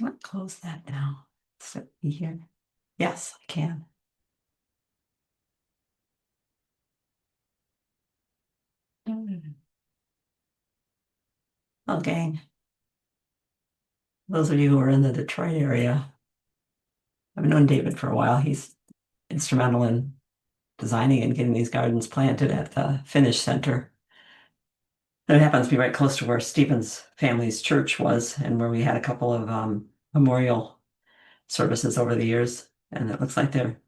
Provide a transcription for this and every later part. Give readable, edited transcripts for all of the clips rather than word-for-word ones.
Can I close that now? So here. Yes, I can. Okay. Those of you who are in the Detroit area, I've known David for a while. He's instrumental in designing and getting these gardens planted at the Finnish Center. And it happens to be right close to where Stephen's family's church was and where we had a couple of memorial services over the years. And it looks like they're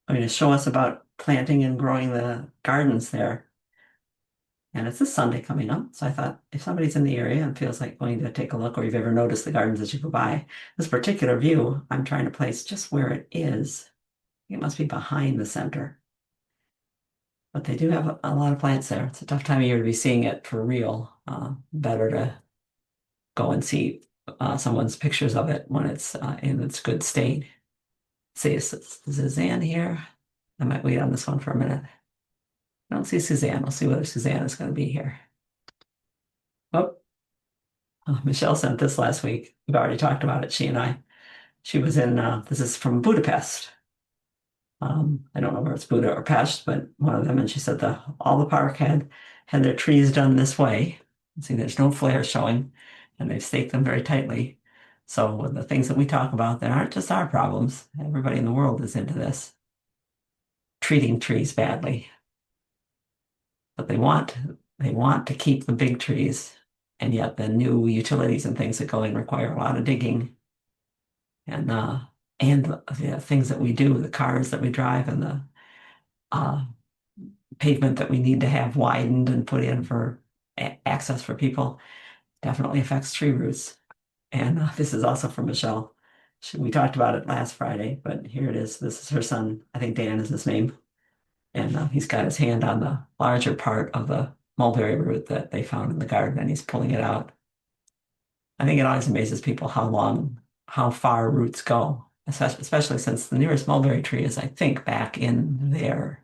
going to show us about planting and growing the gardens there. And it's a Sunday coming up. So I thought if somebody's in the area and feels like going to take a look, or you've ever noticed the gardens as you go by, this particular view, I'm trying to place just where it is. It must be behind the center. But they do have a lot of plants there. It's a tough time of year to be seeing it for real. Better to go and see someone's pictures of it when it's in its good state. See, is Suzanne here? I might wait on this one for a minute. I don't see Suzanne. We'll see whether Suzanne is going to be here. Oh, Michelle sent this last week. We've already talked about it, she and I. She was in, this is from Budapest. I don't know where it's Buda or Pest, but one of them. And she said all the park had their trees done this way. See, there's no flare showing, and they've staked them very tightly. So with the things that we talk about, that aren't just our problems. Everybody in the world is into this, treating trees badly. But they want to keep the big trees, and yet the new utilities and things that go in require a lot of digging. And the things that we do, the cars that we drive, and the uh, pavement that we need to have widened and put in for access for people definitely affects tree roots. And this is also from Michelle. We talked about it last Friday, but here it is. This is her son. I think Dan is his name. And he's got his hand on the larger part of the mulberry root that they found in the garden, and he's pulling it out. I think it always amazes people how far roots go, especially since the nearest mulberry tree is, I think, back in there,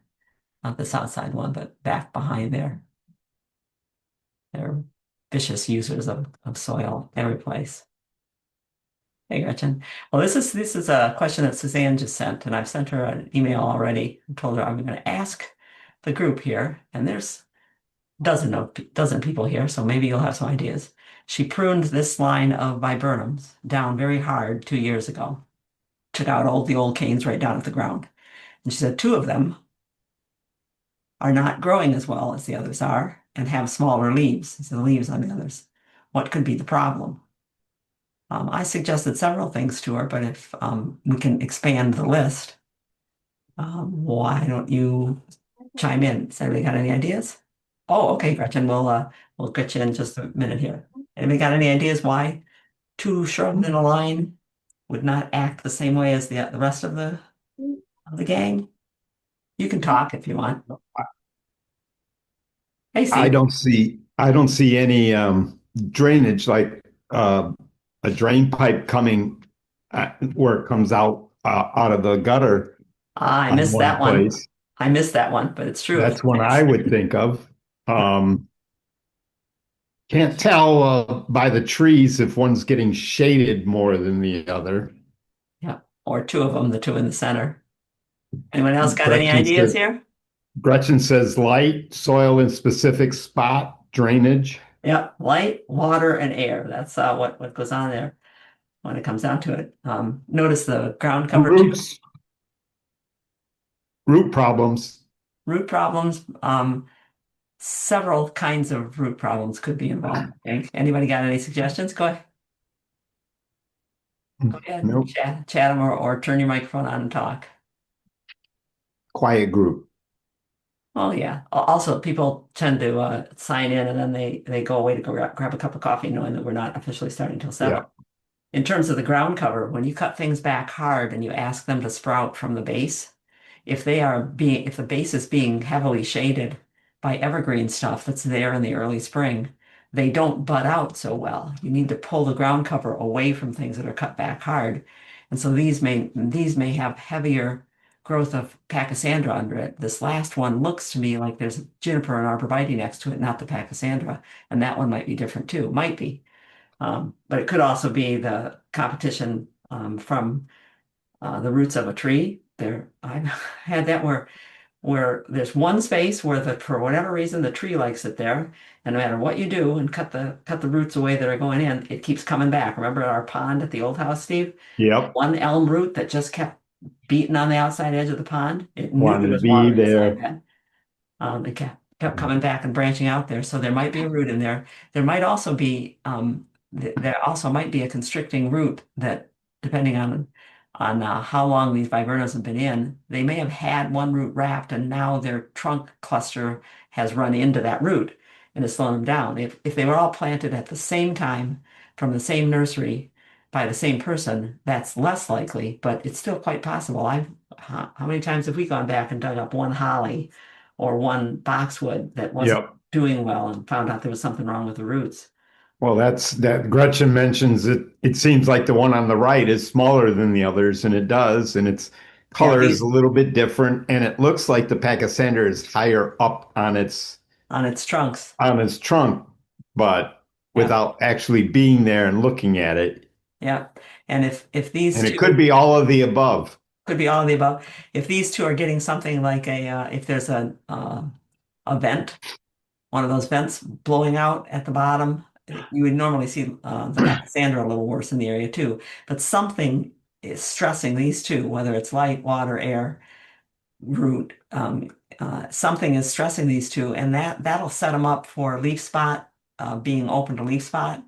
not the south side one, but back behind there. They're vicious users of soil every place. Hey, Gretchen. Well, this is a question that Suzanne just sent, and I've sent her an email already and told her I'm going to ask the group here, and there's dozen people here, so maybe you'll have some ideas. She pruned this line of viburnums down very hard 2 years ago. Took out all the old canes right down at the ground. And she said two of them are not growing as well as the others are and have smaller leaves. So the leaves on the others. What could be the problem? I suggested several things to her, but if we can expand the list, why don't you chime in? Has anybody got any ideas? Oh, okay, Gretchen, we'll get you in just a minute here. Anybody got any ideas why two shrubs in a line would not act the same way as the rest of the gang? You can talk if you want. Hey, I Steve. don't see I don't see any drainage like a drain pipe coming where it comes out of the gutter I on missed one that one. place. I missed that one, but it's true. That's one I would think of. Um, can't tell by the trees if one's getting shaded more than the other. Yeah, or two of them, the two in the center. Anyone else got any Gretchen ideas said, here? Gretchen says light, soil in specific spot, drainage. Yeah, light, water, and air. That's what goes on there when it comes down to it. Notice the ground cover too. Roots, root problems. Root problems. Several kinds of root problems could be involved. Okay. Anybody got any suggestions? Go ahead, Nope. chat them or turn your microphone on and talk. Quiet group. Oh yeah. Also, people tend to sign in and then they go away to go grab a cup of coffee, knowing that we're not officially starting until 7. Yeah. In terms of the ground cover, when you cut things back hard and you ask them to sprout from the base, if the base is being heavily shaded by evergreen stuff that's there in the early spring, they don't bud out so well. You need to pull the ground cover away from things that are cut back hard. And so these may have heavier growth of pachysandra under it. This last one looks to me like there's juniper and arborvitae next to it, not the pachysandra. And that one might be different too. Might be. But it could also be the competition from the roots of a tree. There, I've had that where there's one space where for whatever reason the tree likes it there, and no matter what you do and cut the roots away that are going in, it keeps coming back. Remember our pond at the old house, Steve? Yep. One elm root that just kept beating on the outside edge of the pond. It knew Wanted there to was be water inside there. that. It kept coming back and branching out there. So there might be a root in there. There might also be there also might be a constricting root that, depending on how long these viburnums have been in, they may have had one root wrapped, and now their trunk cluster has run into that root and has slowed them down. If they were all planted at the same time from the same nursery by the same person, that's less likely, but it's still quite possible. How many times have we gone back and dug up one holly or one boxwood that wasn't Yep. doing well and found out there was something wrong with the roots? Well, that's that Gretchen mentions it. It seems like the one on the right is smaller than the others, and it does, and its Yeah, color is a little bit different, and it looks like the Pachysandra is higher up on its trunks. on its trunk, but Yeah, without actually being there and looking at it. yeah. And if these And it two could be all of the above. could be all of the above, if these two are getting something like if there's a vent, one of those vents blowing out at the bottom, you would normally see the Pachysandra a little worse in the area too. But something is stressing these two, whether it's light, water, air, root. Something is stressing these two, and that'll set them up for leaf spot, being open to leaf spot,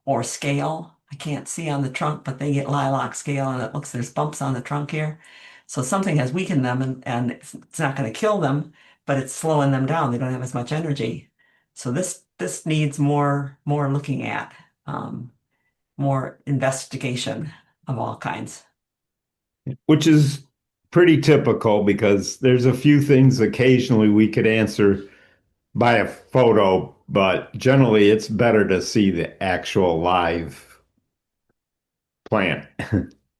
or scale. I can't see on the trunk, but they get lilac scale, and it looks there's bumps on the trunk here. So something has weakened them, and it's not going to kill them, but it's slowing them down. They don't have as much energy. So this needs more looking at, more investigation of all kinds. Which is pretty typical because there's a few things occasionally we could answer by a photo, but generally it's better to see the actual live plant.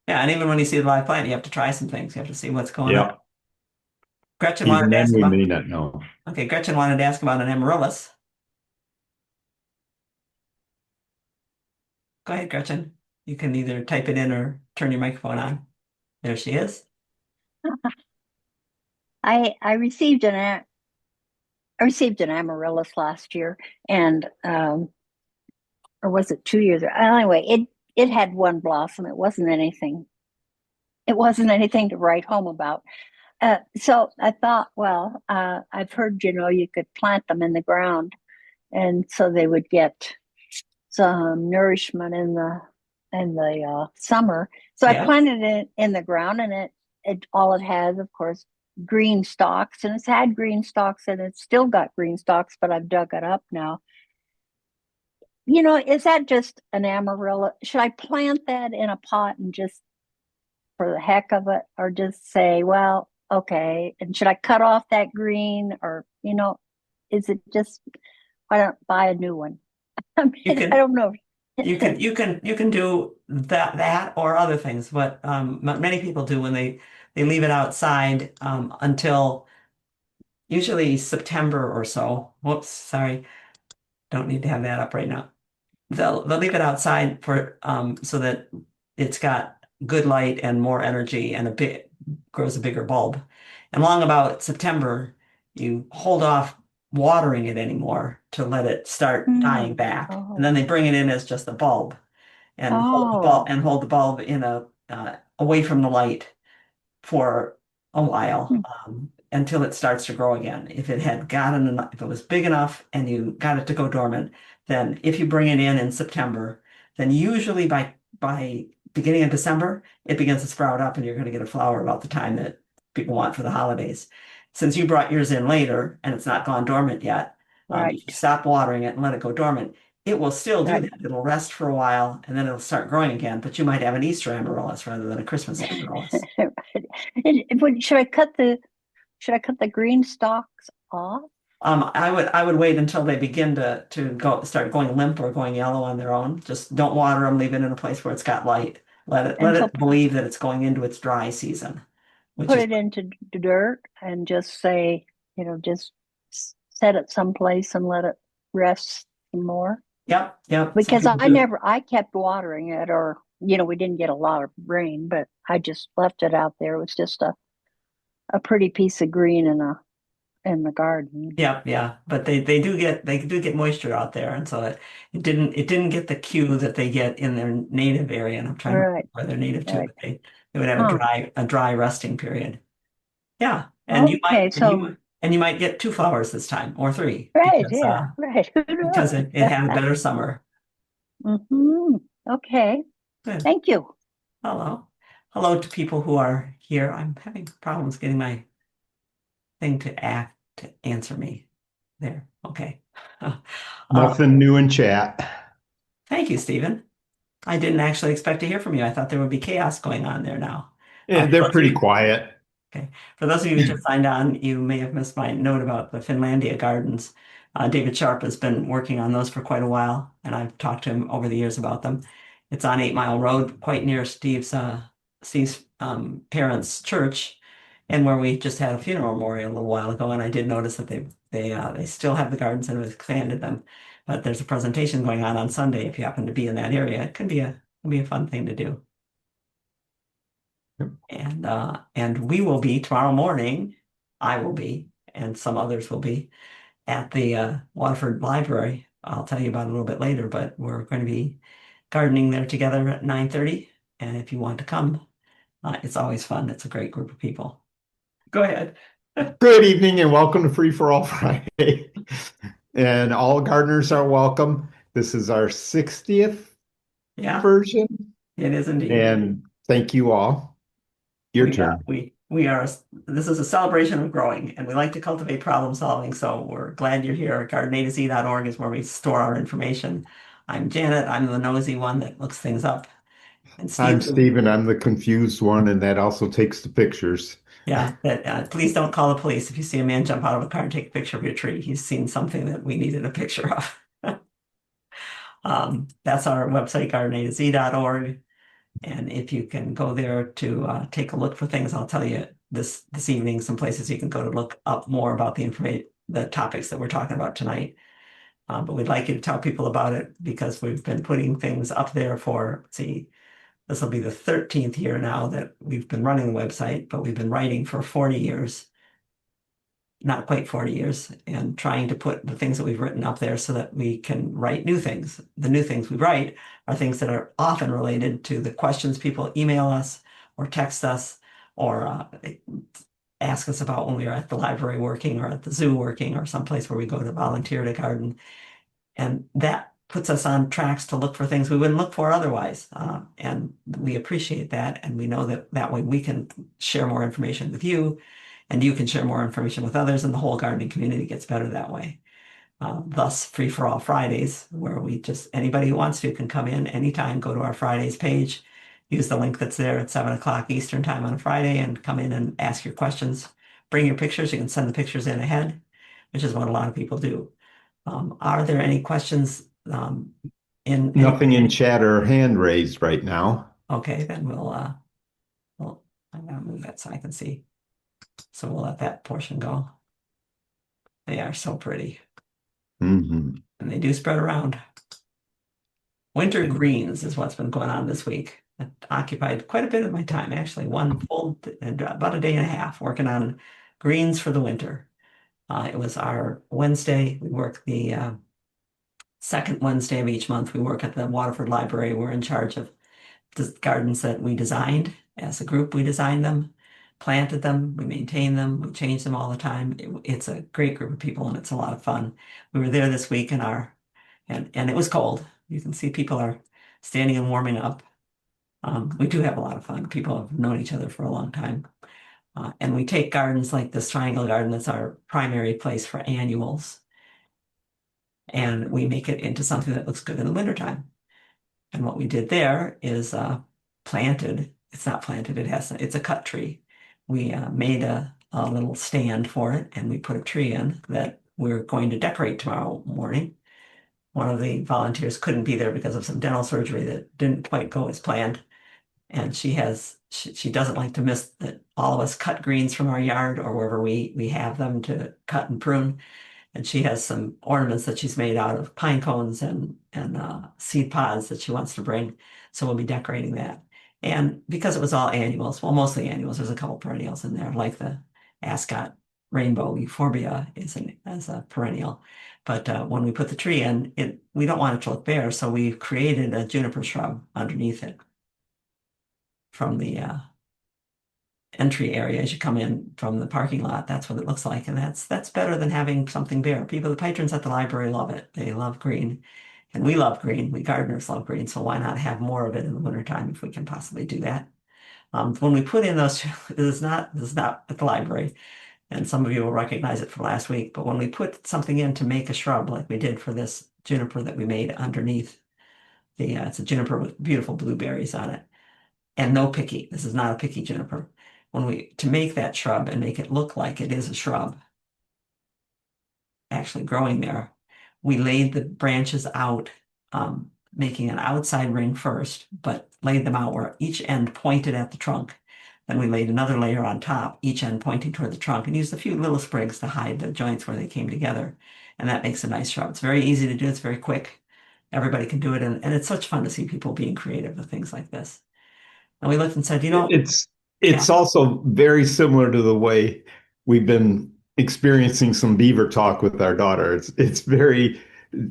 Yeah, and even when you see the live plant, you have to try some things. You have to see what's going on. Yep. Gretchen wanted Even to then ask we about, may not know. okay, Gretchen wanted to ask about an amaryllis. Go ahead, Gretchen. You can either type it in or turn your microphone on. There she is. I received I received an amaryllis last year, and or was it 2 years ago? Anyway, it had one blossom. It wasn't anything. It wasn't anything to write home about. So I thought, well, I've heard you could plant them in the ground, and so they would get some nourishment in the summer. So I Yeah, planted it in the ground, and it all it has, of course, green stalks, and it's had green stalks, and it's still got green stalks, but I've dug it up now. Is that just an amarilla? Should I plant that in a pot and just for the heck of it, or just say, well, okay, and should I cut off that green, or is it just why don't buy a new one? I you mean, I can don't know. you can do that or other things. What many people do when they leave it outside until usually September or so. Whoops, sorry, don't need to have that up right now. They'll leave it outside for so that it's got good light and more energy and a bit grows a bigger bulb. And long about September, you hold off watering it anymore to let it start dying back. And then Oh, they bring it in as just a bulb oh, and hold the bulb in a away from the light for a while hmm, until it starts to grow again. If it was big enough and you got it to go dormant, then if you bring it in September, then usually by beginning of December, it begins to sprout up and you're going to get a flower about the time that people want for the holidays. Since you brought yours in later and it's not gone dormant yet, right, if you stop watering it and let it go dormant, it will still do right. that. It'll rest for a while and then it'll start growing again, but you might have an Easter amaryllis rather than a Christmas amaryllis. Should I cut the green stalks off? I would wait until they begin to start going limp or going yellow on their own. Just don't water them, leave it in a place where it's got light. Let And so it believe that it's going into its dry season, which put is it into the dirt and just say, just set it someplace and let it rest some more. Yep, yep. Some because people do. I kept watering it, or, we didn't get a lot of rain, but I just left it out there. It was just a pretty piece of green in the garden. Yep, yeah. But they do get moisture out there, and so it didn't get the cue that they get in their native area. And I'm trying All to right, remember where they're native to, right. but they would have a Huh. dry resting period. Yeah, and you might Okay, and you so might and you might get two flowers this time or three right, because yeah, right. Who because knows? it had a better summer. Hmm. Okay, Good. thank you. Hello. Hello to people who are here. I'm having problems getting my thing to answer me. There. Okay. Nothing new in chat. Thank you, Stephen. I didn't actually expect to hear from you. I thought there would be chaos going on there now. Yeah, For they're those of pretty you quiet. Okay. For those of you who just signed on, you may have missed my note about the Finlandia Gardens. David Sharp has been working on those for quite a while, and I've talked to him over the years about them. It's on 8 Mile Road, quite near Steve's parents' church, and where we just had a funeral memorial a little while ago. And I did notice that they still have the gardens and have expanded them. But there's a presentation going on Sunday. If you happen to be in that area, it can be a fun thing to do. And we will be tomorrow morning. I will be, and some others will be at the Waterford Library. I'll tell you about it a little bit later, but we're going to be gardening there together at 9:30. And if you want to come, it's always fun. It's a great group of people. Go ahead. Good evening and welcome to Free for All Friday. And all gardeners are welcome. This is our 60th Yeah, version. it is indeed. And thank you all. Your We uh, turn. we we are. This is a celebration of growing, and we like to cultivate problem solving. So we're glad you're here. GardenAtoZ.org is where we store our information. I'm Janet. I'm the nosy one that looks things up. And I'm Stephen, Stephen. I'm the confused one, and that also takes the pictures. yeah, that please don't call the police if you see a man jump out of a car and take a picture of your tree. He's seen something that we needed a picture of. That's our website, GardenAtoZ.org. And if you can go there to take a look for things, I'll tell you this evening some places you can go to look up more about the topics that we're talking about tonight. But we'd like you to tell people about it because we've been putting things up there for, let's see, this will be the 13th year now that we've been running the website, but we've been writing for 40 years, not quite 40 years, and trying to put the things that we've written up there so that we can write new things. The new things we write are things that are often related to the questions people email us or text us or ask us about when we are at the library working or at the zoo working or someplace where we go to volunteer to garden. And that puts us on tracks to look for things we wouldn't look for otherwise. And we appreciate that. And we know that that way we can share more information with you and you can share more information with others and the whole gardening community gets better that way. Thus, Free for All Fridays, where anybody who wants to can come in anytime, go to our Fridays page, use the link that's there at 7 o'clock Eastern time on a Friday and come in and ask your questions. Bring your pictures. You can send the pictures in ahead, which is what a lot of people do. Are there any questions in Nothing in anybody? chat or hand raised right now. Okay, then I'm gonna move that so I can see. So we'll let that portion go. They are so pretty Mhm. and they do spread around. Winter greens is what's been going on this week. It occupied quite a bit of my time, actually, about a day and a half working on greens for the winter. It was our Wednesday. We work the second Wednesday of each month. We work at the Waterford Library. We're in charge of the gardens that we designed. As a group, we designed them, planted them, we maintain them, we change them all the time. It's a great group of people and it's a lot of fun. We were there this week and it was cold. You can see people are standing and warming up. We do have a lot of fun. People have known each other for a long time. And we take gardens like this triangle garden that's our primary place for annuals. And we make it into something that looks good in the wintertime. And what we did there is planted. It's not planted. It's a cut tree. We made a little stand for it, and we put a tree in that we're going to decorate tomorrow morning. One of the volunteers couldn't be there because of some dental surgery that didn't quite go as planned, and she doesn't like to miss that all of us cut greens from our yard or wherever we have them to cut and prune. And she has some ornaments that she's made out of pine cones and seed pods that she wants to bring. So we'll be decorating that. And because it was all annuals, well, mostly annuals, there's a couple perennials in there, like the ascot rainbow euphorbia as a perennial. But when we put the tree in, we don't want it to look bare, so we created a juniper shrub underneath it from the entry area as you come in from the parking lot. That's what it looks like, and that's better than having something bare. The patrons at the library love it. They love green, and we love green. We gardeners love green, so why not have more of it in the wintertime if we can possibly do that? When we put in those, this is not at the library, and some of you will recognize it from last week. But when we put something in to make a shrub, like we did for this juniper that we made underneath it's a juniper with beautiful blueberries on it, and no picky. This is not a picky juniper. To make that shrub and make it look like it is a shrub actually growing there, we laid the branches out, making an outside ring first, but laid them out where each end pointed at the trunk. Then we laid another layer on top, each end pointing toward the trunk, and used a few little sprigs to hide the joints where they came together. And that makes a nice shrub. It's very easy to do. It's very quick. Everybody can do it. And it's such fun to see people being creative with things like this. And we looked and said, It's yeah, it's also very similar to the way we've been experiencing some beaver talk with our daughter. It's very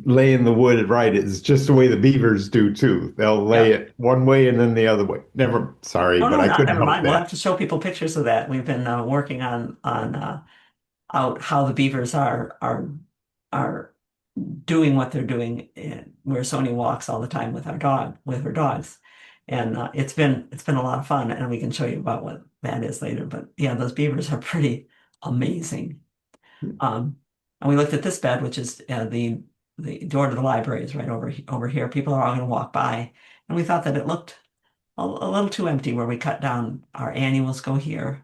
laying the wood right. It's just the way the beavers do too. They'll lay yeah. it one way and then the other way. Never, sorry, Oh but no, I not couldn't never help mind. We'll that. have to show people pictures of that. We've been working on out how the beavers are doing what they're doing, where Sony walks all the time with her dogs, and it's been a lot of fun, and we can show you about what that is later. But yeah, those beavers are pretty amazing. Um, and we looked at this bed, which is the door to the library is right over here. People are all going to walk by, and we thought that it looked a little too empty where we cut down. Our annuals go here,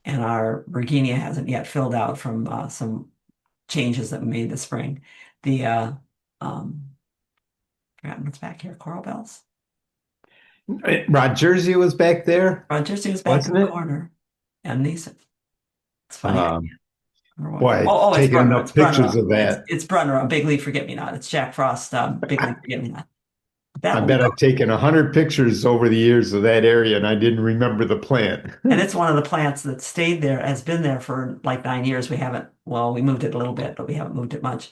and our Virginia hasn't yet filled out from some changes that we made this spring. The um, forgotten what's back here, coral bells. Rod Jersey was back there, Jersey was back in wasn't the it? corner, and these. It's funny. I can't Um, remember what. Boy, It's taking Brunner. It's enough pictures Brunner. of that. It's Brunner, a Big Leaf Forget Me Not. It's Jack Frost, Big Leaf Forget Me Not. I That bet I've taken 100 pictures over the years of that area and I didn't remember the plant. And it's one of the plants that stayed there, has been there for like 9 years. We moved it a little bit, but we haven't moved it much.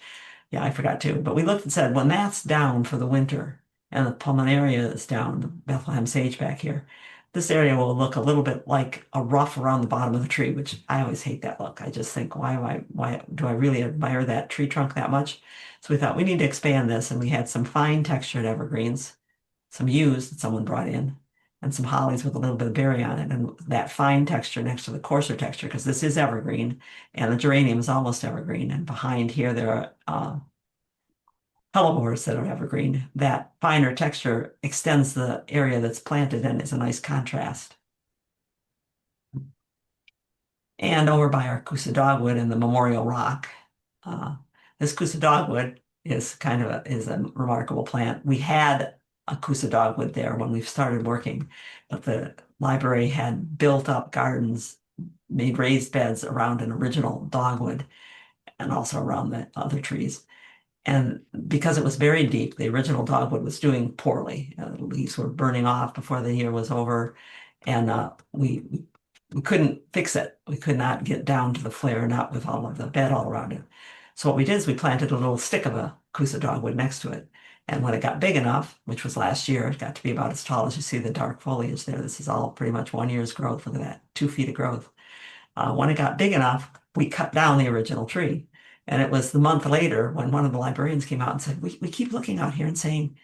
Yeah, I forgot to. But we looked and said, when that's down for the winter and the pulmonaria is down, the Bethlehem sage back here, this area will look a little bit like a ruff around the bottom of the tree, which I always hate that look. I just think, why do I really admire that tree trunk that much? So we thought we need to expand this, and we had some fine textured evergreens, some yews that someone brought in, and some hollies with a little bit of berry on it, and that fine texture next to the coarser texture, because this is evergreen, and the geranium is almost evergreen. And behind here, there are hellebores that are evergreen. That finer texture extends the area that's planted and is a nice contrast. And over by our Coosa dogwood and the Memorial Rock, uh, this Coosa dogwood is a remarkable plant. We had a Coosa dogwood there when we started working, but the library had built up gardens, made raised beds around an original dogwood and also around the other trees. And because it was very deep, the original dogwood was doing poorly. The leaves were burning off before the year was over, and we couldn't fix it. We could not get down to the flare, not with all of the bed all around it. So what we did is we planted a little stick of a Coosa dogwood next to it. And when it got big enough, which was last year, it got to be about as tall as you see the dark foliage there. This is all pretty much 1 year's growth. Look at that, 2 feet of growth. When it got big enough, we cut down the original tree. And it was the month later when one of the librarians came out and said, we keep looking out here and saying,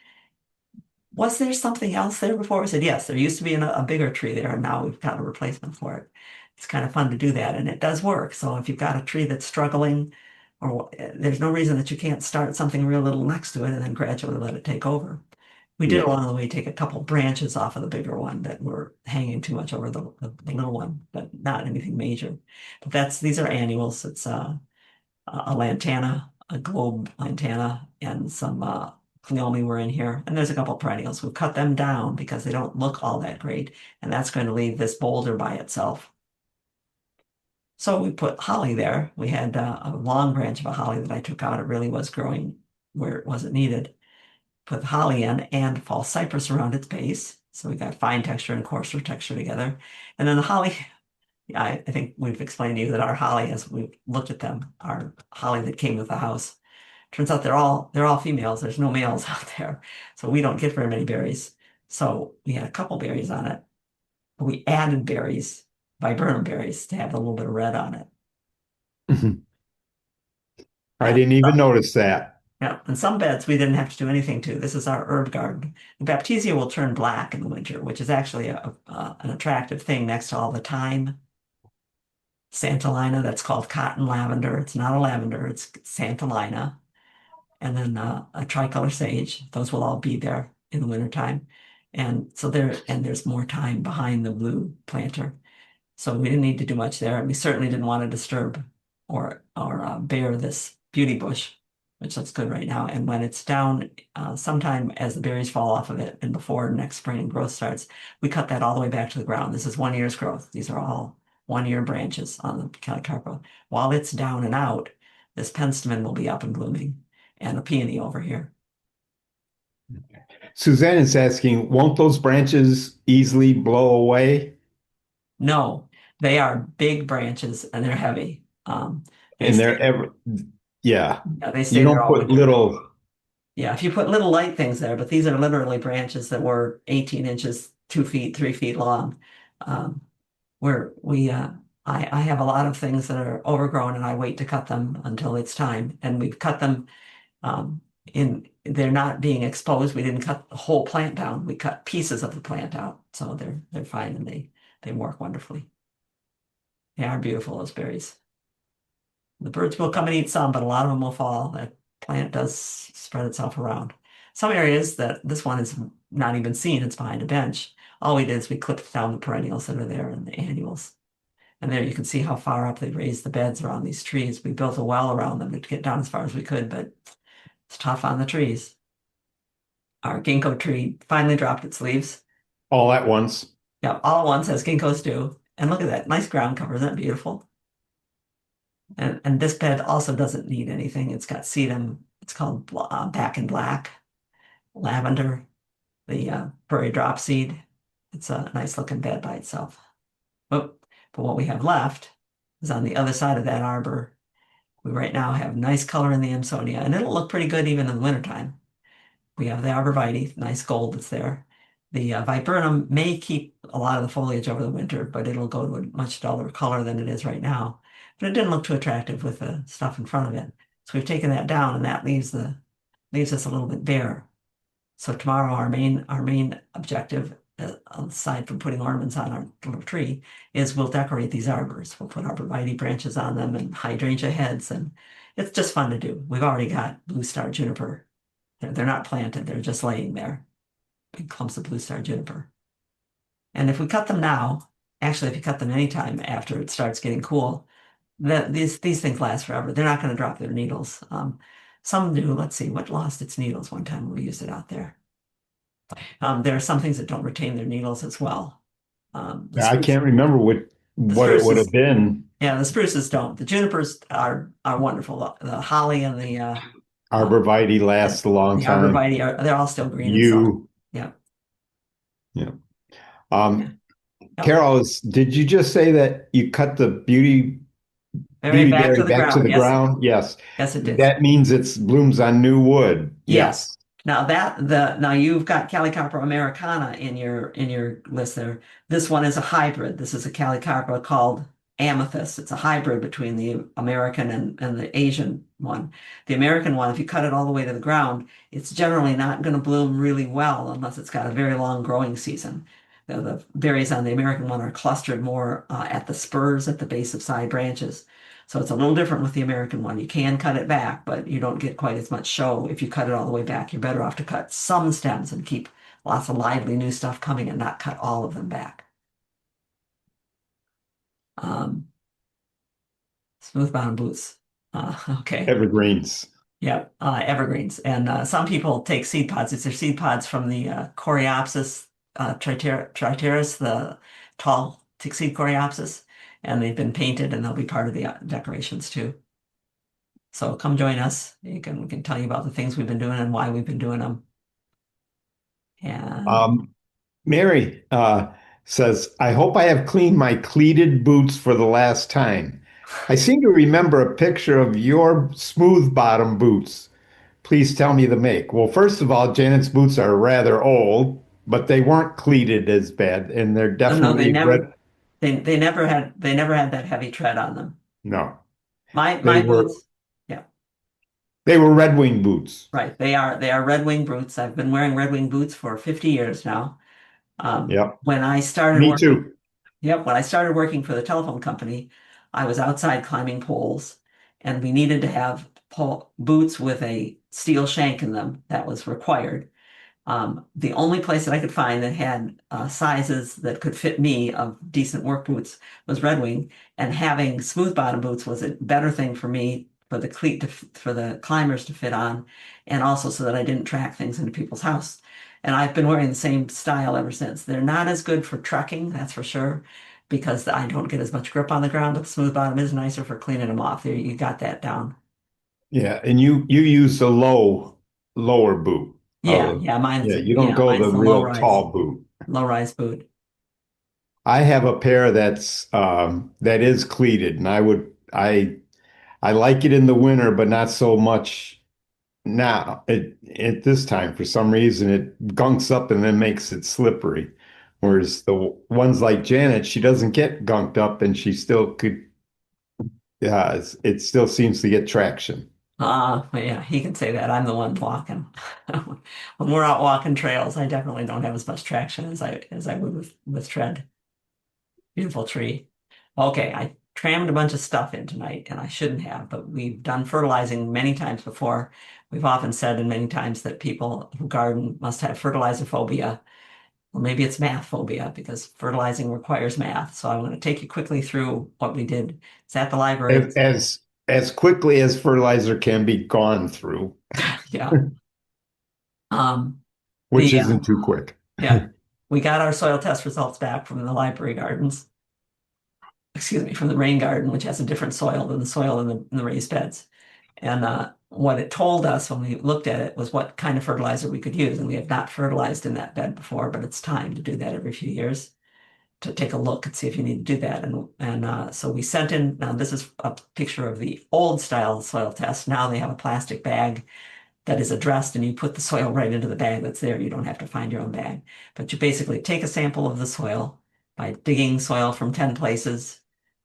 was there something else there before? I said, yes, there used to be a bigger tree there, and now we've got a replacement for it. It's kind of fun to do that, and it does work. So if you've got a tree that's struggling, or there's no reason that you can't start something real little next to it and then gradually let it take over. We did Yeah. along the way take a couple branches off of the bigger one that were hanging too much over the little one, but not anything major. But these are annuals. It's a lantana, a globe lantana, and some cleome were in here. And there's a couple perennials. We've cut them down because they don't look all that great. And that's going to leave this boulder by itself. So we put holly there. We had a long branch of a holly that I took out. It really was growing where it wasn't needed. Put the holly in and false cypress around its base. So we got fine texture and coarser texture together. And then the holly, I think we've explained to you that our holly, as we looked at them, our holly that came with the house, turns out they're all females. There's no males out there. So we don't get very many berries. So we had a couple berries on it. But we added berries, viburnum berries, to have a little bit of red on it. I And didn't even notice that. yeah, and some beds we didn't have to do anything to. This is our herb garden. The Baptisia will turn black in the winter, which is actually an attractive thing next to all the thyme. Santolina, that's called cotton lavender. It's not a lavender, it's Santolina. And then a tricolor sage. Those will all be there in the wintertime. And so there's more thyme behind the blue planter. So we didn't need to do much there. And we certainly didn't want to disturb or bare this beauty bush, which looks good right now. And when it's down, sometime as the berries fall off of it and before next spring growth starts, we cut that all the way back to the ground. This is 1 year's growth. These are all 1 year branches on the Calicarpa. While it's down and out, this penstemon will be up and blooming, and a peony over here. Suzanne is asking, won't those branches easily blow away? No, they are big branches and they're heavy. They And stay, they're ever, yeah. yeah, they You stay there don't all put winter. little, Yeah, if you put little light things there, but these are literally branches that were 18 inches, 2 feet, 3 feet long. Um, where we, I have a lot of things that are overgrown and I wait to cut them until it's time. And we've cut them they're not being exposed. We didn't cut the whole plant down. We cut pieces of the plant out. So they're fine and they work wonderfully. They are beautiful, those berries. The birds will come and eat some, but a lot of them will fall. That plant does spread itself around. Some areas that this one is not even seen, it's behind a bench. All we did is we clipped down the perennials that are there and the annuals. And there you can see how far up they raised the beds around these trees. We built a well around them to get down as far as we could, but it's tough on the trees. Our ginkgo tree finally dropped its leaves. all at once. Yeah, all at once, as ginkgos do. And look at that, nice ground cover. Isn't that beautiful? And this bed also doesn't need anything. It's got sedum. It's called back in black, lavender, the prairie drop seed. It's a nice looking bed by itself. But what we have left is on the other side of that arbor. We right now have nice color in the Amsonia, and it'll look pretty good even in the wintertime. We have the arborvitae, nice gold that's there. The viburnum may keep a lot of the foliage over the winter, but it'll go to a much duller color than it is right now. But it didn't look too attractive with the stuff in front of it. So we've taken that down, and that leaves us a little bit bare. So tomorrow, our main objective, aside from putting ornaments on our little tree, is we'll decorate these arbors. We'll put arborvitae branches on them and hydrangea heads, and it's just fun to do. We've already got blue star juniper. They're not planted; they're just laying there, big clumps of blue star juniper. And if we cut them now, actually, if you cut them anytime after it starts getting cool, these things last forever. They're not going to drop their needles. Some do. Let's see, what lost its needles one time when we used it out there? There are some things that don't retain their needles as well. I can't remember what it would have been. Yeah, the spruces don't. The junipers are wonderful. The holly and the Arborvitae lasts a long time. Arborvitae they're all still green. And yeah. Yeah. Yeah. Carol, did you just say that you cut the beauty Berry back berry to the back to ground? the Yes. ground? Yes. Yes, it did. That means it blooms on new wood. Yes. Now you've got Calicarpa americana in your list there. This one is a hybrid. This is a Calicarpa called amethyst. It's a hybrid between the American and the Asian one. The American one, if you cut it all the way to the ground, it's generally not going to bloom really well unless it's got a very long growing season. The berries on the American one are clustered more at the spurs at the base of side branches. So it's a little different with the American one. You can cut it back, but you don't get quite as much show if you cut it all the way back. You're better off to cut some stems and keep lots of lively new stuff coming and not cut all of them back. Smooth bottom boots. Okay. Evergreens. Yeah, evergreens. And some people take seed pods. It's their seed pods from the Coreopsis triteris, the tall tick seed Coreopsis. and they've been painted and they'll be part of the decorations too. So come join us. We can tell you about the things we've been doing and why we've been doing them. And Mary says, I hope I have cleaned my cleated boots for the last time. I seem to remember a picture of your smooth bottom boots. Please tell me the make. Well, first of all, Janet's boots are rather old, but they weren't cleated as bad, and they're oh no, definitely red. they never had that heavy tread on them. No, they My were boots, yeah, they were Red Wing boots. right. They are Red Wing boots. I've been wearing Red Wing boots for 50 years now. Yep. When I started Me working, too. yep, when I started working for the telephone company, I was outside climbing poles, and we needed to have boots with a steel shank in them. That was required. The only place that I could find that had sizes that could fit me of decent work boots was Red Wing, and having smooth bottom boots was a better thing for me for the cleat for the climbers to fit on, and also so that I didn't track things into people's house. And I've been wearing the same style ever since. They're not as good for trekking, that's for sure, because I don't get as much grip on the ground. But the smooth bottom is nicer for cleaning them off. There, you got that down. Yeah, and you use the lower boot. Yeah, Yeah, you don't go mine's the the low real rise, tall boot. low rise boot. I have a pair that is cleated, and I like it in the winter, but not so much now. At this time, for some reason, it gunks up and then makes it slippery. Whereas the ones like Janet, she doesn't get gunked up, and she still could. Yeah, it still seems to get traction. Yeah, he can say that. I'm the one walking. When we're out walking trails, I definitely don't have as much traction as I would with tread. Beautiful tree. Okay, I crammed a bunch of stuff in tonight, and I shouldn't have, but we've done fertilizing many times before. We've often said and many times that people who garden must have fertilizer phobia, or maybe it's math phobia because fertilizing requires math. So I want to take you quickly through what we did. It's at the library. As quickly as fertilizer can be gone through, Yeah. Um, which the isn't too quick. Yeah, we got our soil test results back from the library gardens. Excuse me, from the rain garden, which has a different soil than the soil in the raised beds. And what it told us when we looked at it was what kind of fertilizer we could use. And we have not fertilized in that bed before, but it's time to do that every few years to take a look and see if you need to do that. And so we sent in, now this is a picture of the old style soil test. Now they have a plastic bag that is addressed and you put the soil right into the bag that's there. You don't have to find your own bag. But you basically take a sample of the soil by digging soil from 10 places,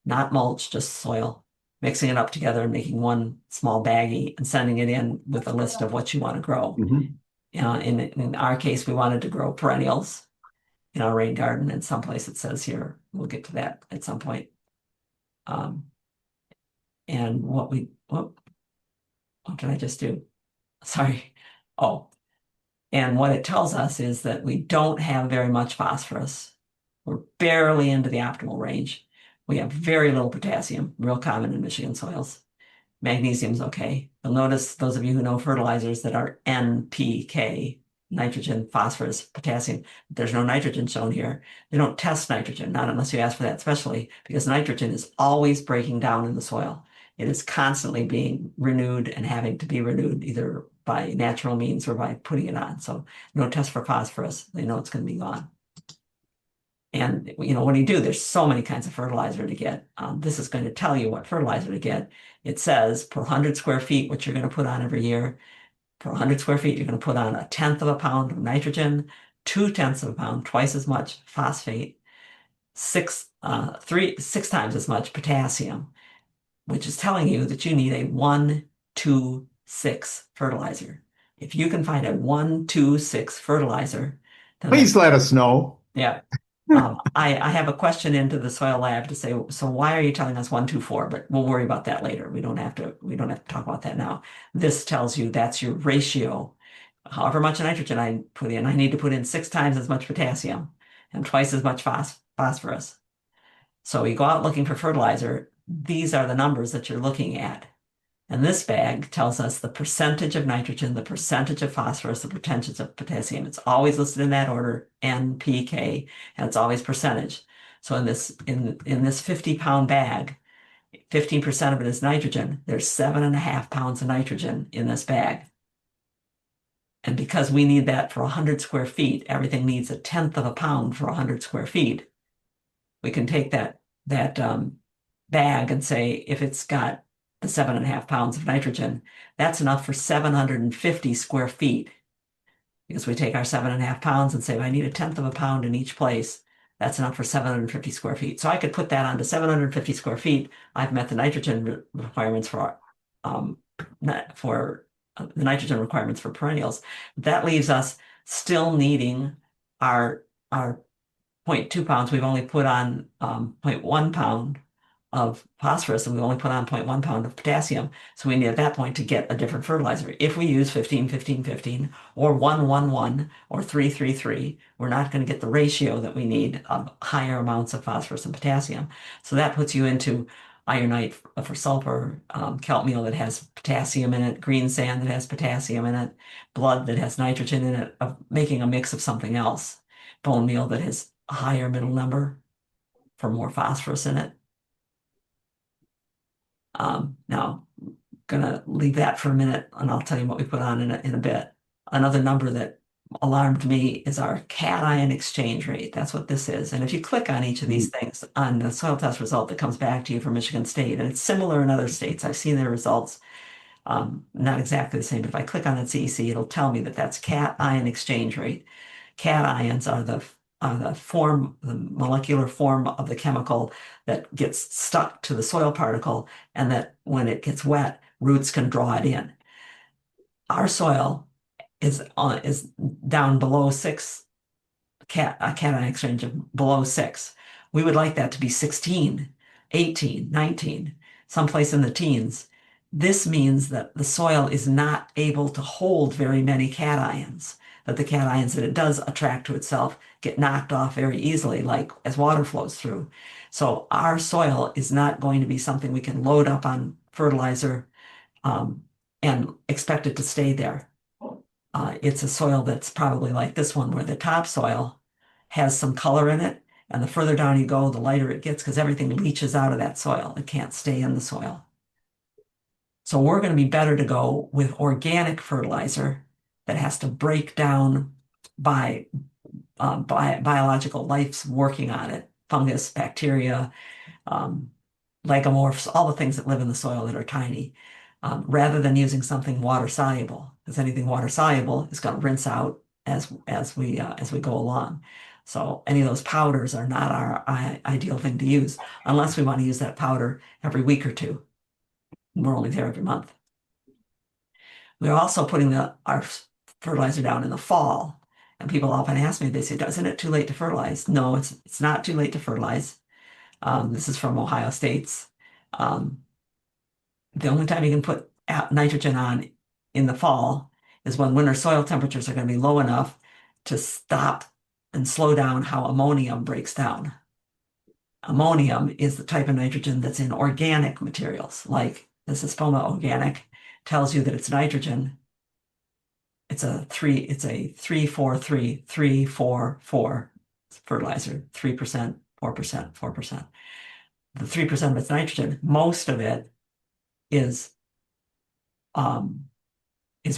not mulch, just soil, mixing it up together and making one small baggie and sending it in with a list of what you want to grow. Mhm. In our case, we wanted to grow perennials in our rain garden. And someplace it says here, we'll get to that at some point. And what did I just do? Sorry. Oh, and what it tells us is that we don't have very much phosphorus. We're barely into the optimal range. We have very little potassium, real common in Michigan soils. Magnesium's okay. You'll notice, those of you who know fertilizers, that are NPK, nitrogen, phosphorus, potassium. There's no nitrogen shown here. They don't test nitrogen, not unless you ask for that especially, because nitrogen is always breaking down in the soil. It is constantly being renewed and having to be renewed either by natural means or by putting it on. So no test for phosphorus. They know it's going to be gone. And when you do, there's so many kinds of fertilizer to get. This is going to tell you what fertilizer to get. It says per 100 square feet, what you're going to put on every year. Per 100 square feet, you're going to put on 1/10 of a pound of nitrogen, 2/10 of a pound, twice as much phosphate, six times as much potassium, which is telling you that you need a 1-2-6 fertilizer. If you can find a 1-2-6 fertilizer, then Please let us know. yeah. I have a question into the soil lab to say, so why are you telling us 1-2-4? But we'll worry about that later. We don't have to talk about that now. This tells you that's your ratio. However much nitrogen I put in, I need to put in 6 times as much potassium and twice as much phosphorus. So you go out looking for fertilizer. These are the numbers that you're looking at. And this bag tells us the percentage of nitrogen, the percentage of phosphorus, the percentage of potassium. It's always listed in that order, NPK, and it's always percentage. So in this 50-pound bag, 15% of it is nitrogen. There's 7.5 pounds of nitrogen in this bag. And because we need that for 100 square feet, everything needs 1/10 of a pound for 100 square feet. We can take that bag and say if it's got the 7.5 pounds of nitrogen, that's enough for 750 square feet. Because we take our 7.5 pounds and say, I need 1/10 of a pound in each place. That's enough for 750 square feet. So I could put that onto 750 square feet. I've met the nitrogen requirements um, the nitrogen requirements for perennials. That leaves us still needing our 0.2 pounds. We've only put on 0.1 pound of phosphorus, and we only put on 0.1 pound of potassium. So we need at that point to get a different fertilizer. If we use 15, 15, 15, or 1, 1, 1, or 3, 3, 3, we're not going to get the ratio that we need of higher amounts of phosphorus and potassium. So that puts you into ironite for sulfur, kelp meal that has potassium in it, green sand that has potassium in it, blood that has nitrogen in it, of making a mix of something else, bone meal that has a higher middle number for more phosphorus in it. Now, gonna leave that for a minute, and I'll tell you what we put on in a bit. Another number that alarmed me is our cation exchange rate. That's what this is. And if you click on each of these things on the soil test result that comes back to you from Michigan State, and it's similar in other states, I've seen their results, not exactly the same. But if I click on that CEC, it'll tell me that that's cation exchange rate. Cations are the molecular form of the chemical that gets stuck to the soil particle, and that when it gets wet, roots can draw it in. Our soil is down below 6, cation exchange of below 6. We would like that to be 16, 18, 19, someplace in the teens. This means that the soil is not able to hold very many cations, that the cations that it does attract to itself get knocked off very easily, like as water flows through. So our soil is not going to be something we can load up on fertilizer and expect it to stay there. It's a soil that's probably like this one, where the topsoil has some color in it, and the further down you go, the lighter it gets because everything leaches out of that soil. It can't stay in the soil. So we're going to be better to go with organic fertilizer that has to break down by biological life's working on it, fungus, bacteria, lagomorphs, all the things that live in the soil that are tiny, rather than using something water soluble, because anything water soluble is going to rinse out as we go along. So any of those powders are not our ideal thing to use unless we want to use that powder every week or two. We're only there every month. We're also putting our fertilizer down in the fall. And people often ask me, they say, isn't it too late to fertilize? No, it's not too late to fertilize. This is from Ohio State's. The only time you can put nitrogen on in the fall is when winter soil temperatures are going to be low enough to stop and slow down how ammonium breaks down. Ammonium is the type of nitrogen that's in organic materials, like this is Spoma Organic, tells you that it's nitrogen. It's a 3-4-3, 3-4-4 fertilizer, 3%, 4%, 4%. The 3% of its nitrogen, most of it is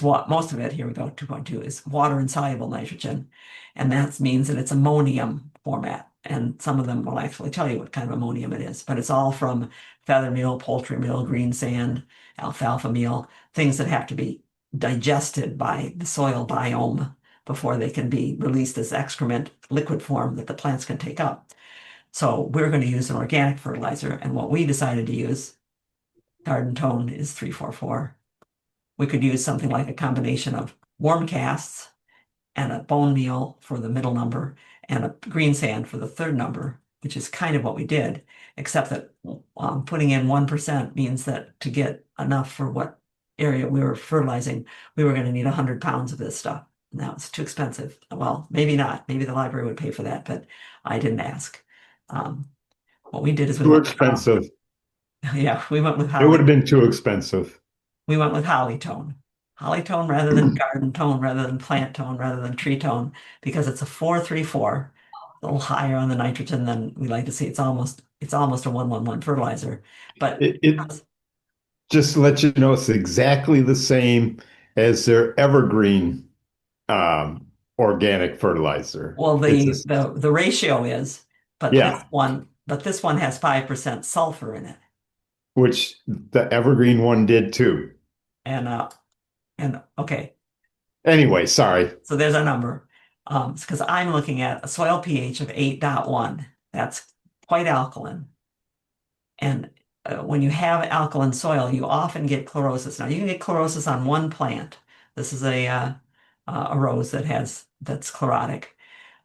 what most of it, here we go, 2.2, is water insoluble nitrogen. And that means that it's ammonium format. And some of them will actually tell you what kind of ammonium it is, but it's all from feather meal, poultry meal, green sand, alfalfa meal, things that have to be digested by the soil biome before they can be released as excrement, liquid form that the plants can take up. So we're going to use an organic fertilizer, and what we decided to use, Garden Tone, is 3-4-4. We could use something like a combination of worm casts and a bone meal for the middle number and a green sand for the third number, which is kind of what we did, except that putting in 1% means that to get enough for what area we were fertilizing, we were going to need 100 pounds of this stuff. Now it's too expensive. Well, maybe not. Maybe the library would pay for that, but I didn't ask. What we did is we Too went expensive. Yeah, we went with It would Holly. have been too expensive. We went with Holly Tone. Holly Tone rather than Garden Tone, rather than Plant Tone, rather than Tree Tone, because it's a 4-3-4. little higher on the nitrogen than we like to see. It's almost a 1-1-1 fertilizer. But It just lets you know it's exactly the same as their evergreen organic fertilizer. well, It's the ratio is, yeah, but this one has 5% sulfur in it. which the evergreen one did too. And okay, Anyway, sorry. so there's a number. Because I'm looking at a soil pH of 8.1. That's quite alkaline. And when you have alkaline soil, you often get chlorosis. Now you can get chlorosis on one plant. This is a rose that's chlorotic.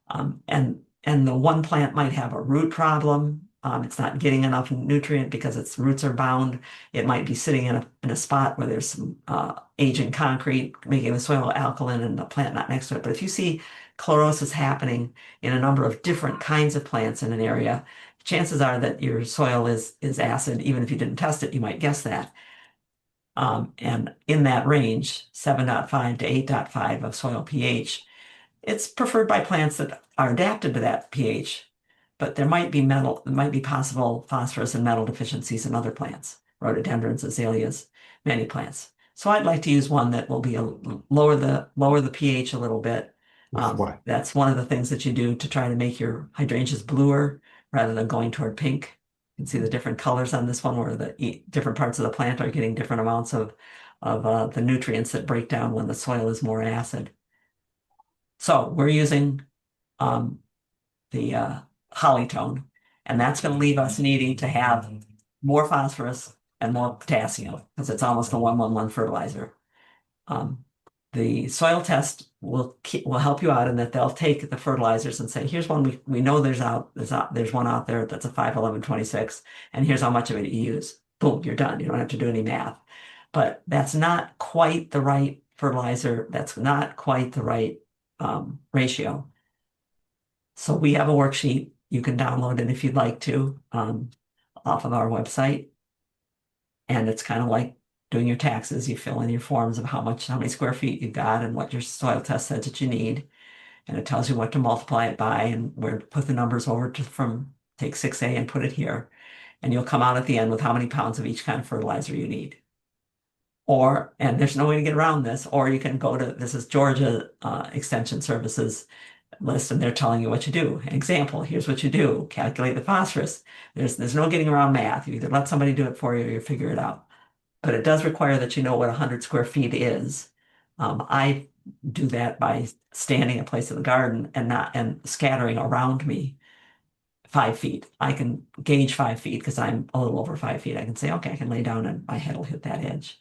And the one plant might have a root problem. It's not getting enough nutrient because its roots are bound. It might be sitting in a spot where there's some aging concrete, making the soil alkaline and the plant not next to it. But if you see chlorosis happening in a number of different kinds of plants in an area, chances are that your soil is acid. Even if you didn't test it, you might guess that. And in that range, 7.5 to 8.5 of soil pH, it's preferred by plants that are adapted to that pH, but there might be possible phosphorus and metal deficiencies in other plants, rhododendrons, azaleas, many plants. So I'd like to use one that will be lower the pH a little bit. What? That's one of the things that you do to try to make your hydrangeas bluer rather than going toward pink. You can see the different colors on this one where the different parts of the plant are getting different amounts of the nutrients that break down when the soil is more acid. So we're using the Hollytone, and that's going to leave us needing to have more phosphorus and more potassium because it's almost a 1-1-1 fertilizer. The soil test will help you out in that they'll take the fertilizers and say, here's one we know there's one out there that's a 5-11-26, and here's how much of it you use. Boom, you're done. You don't have to do any math. But that's not quite the right fertilizer. That's not quite the right ratio. So we have a worksheet. You can download it if you'd like to off of our website. And it's kind of like doing your taxes. You fill in your forms of how many square feet you've got and what your soil test says that you need. And it tells you what to multiply it by and where to put the numbers over take 6A and put it here. And you'll come out at the end with how many pounds of each kind of fertilizer you need. And there's no way to get around this, or you can this is Georgia Extension Services list, and they're telling you what you do. An example, here's what you do. Calculate the phosphorus. There's no getting around math. You either let somebody do it for you or you figure it out. But it does require that you know what 100 square feet is. I do that by standing a place in the garden and scattering around me 5 feet. I can gauge 5 feet because I'm a little over 5 feet. I can say, okay, I can lay down and my head will hit that edge.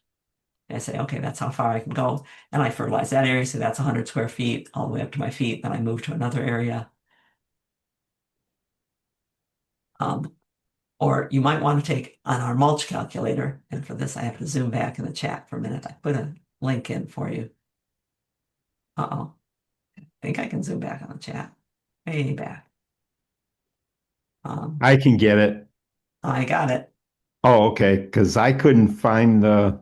I say, okay, that's how far I can go. And I fertilize that area. So that's 100 square feet all the way up to my feet. Then I move to another area. Or you might want to take on our mulch calculator. And for this, I have to zoom back in the chat for a minute. I put a link in for you. Uh-oh. I think I can zoom back on the chat. Way back. I can get it. I got it. Oh, okay. Because I couldn't find the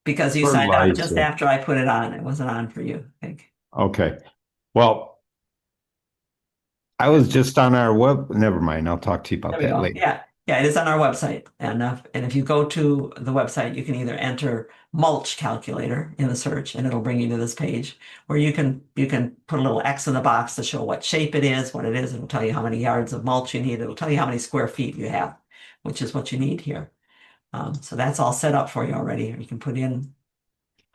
Because you signed up just fertilizer. after I put it on. It wasn't on for you, I think. Okay. Well, I was just on our web. Never mind. I'll talk to you about There we that go. later. Yeah. Yeah, it is on our website. And if you go to the website, you can either enter mulch calculator in the search and it'll bring you to this page where you can put a little X in the box to show what shape it is, what it is. It'll tell you how many yards of mulch you need. It'll tell you how many square feet you have, which is what you need here. So that's all set up for you already. You can put in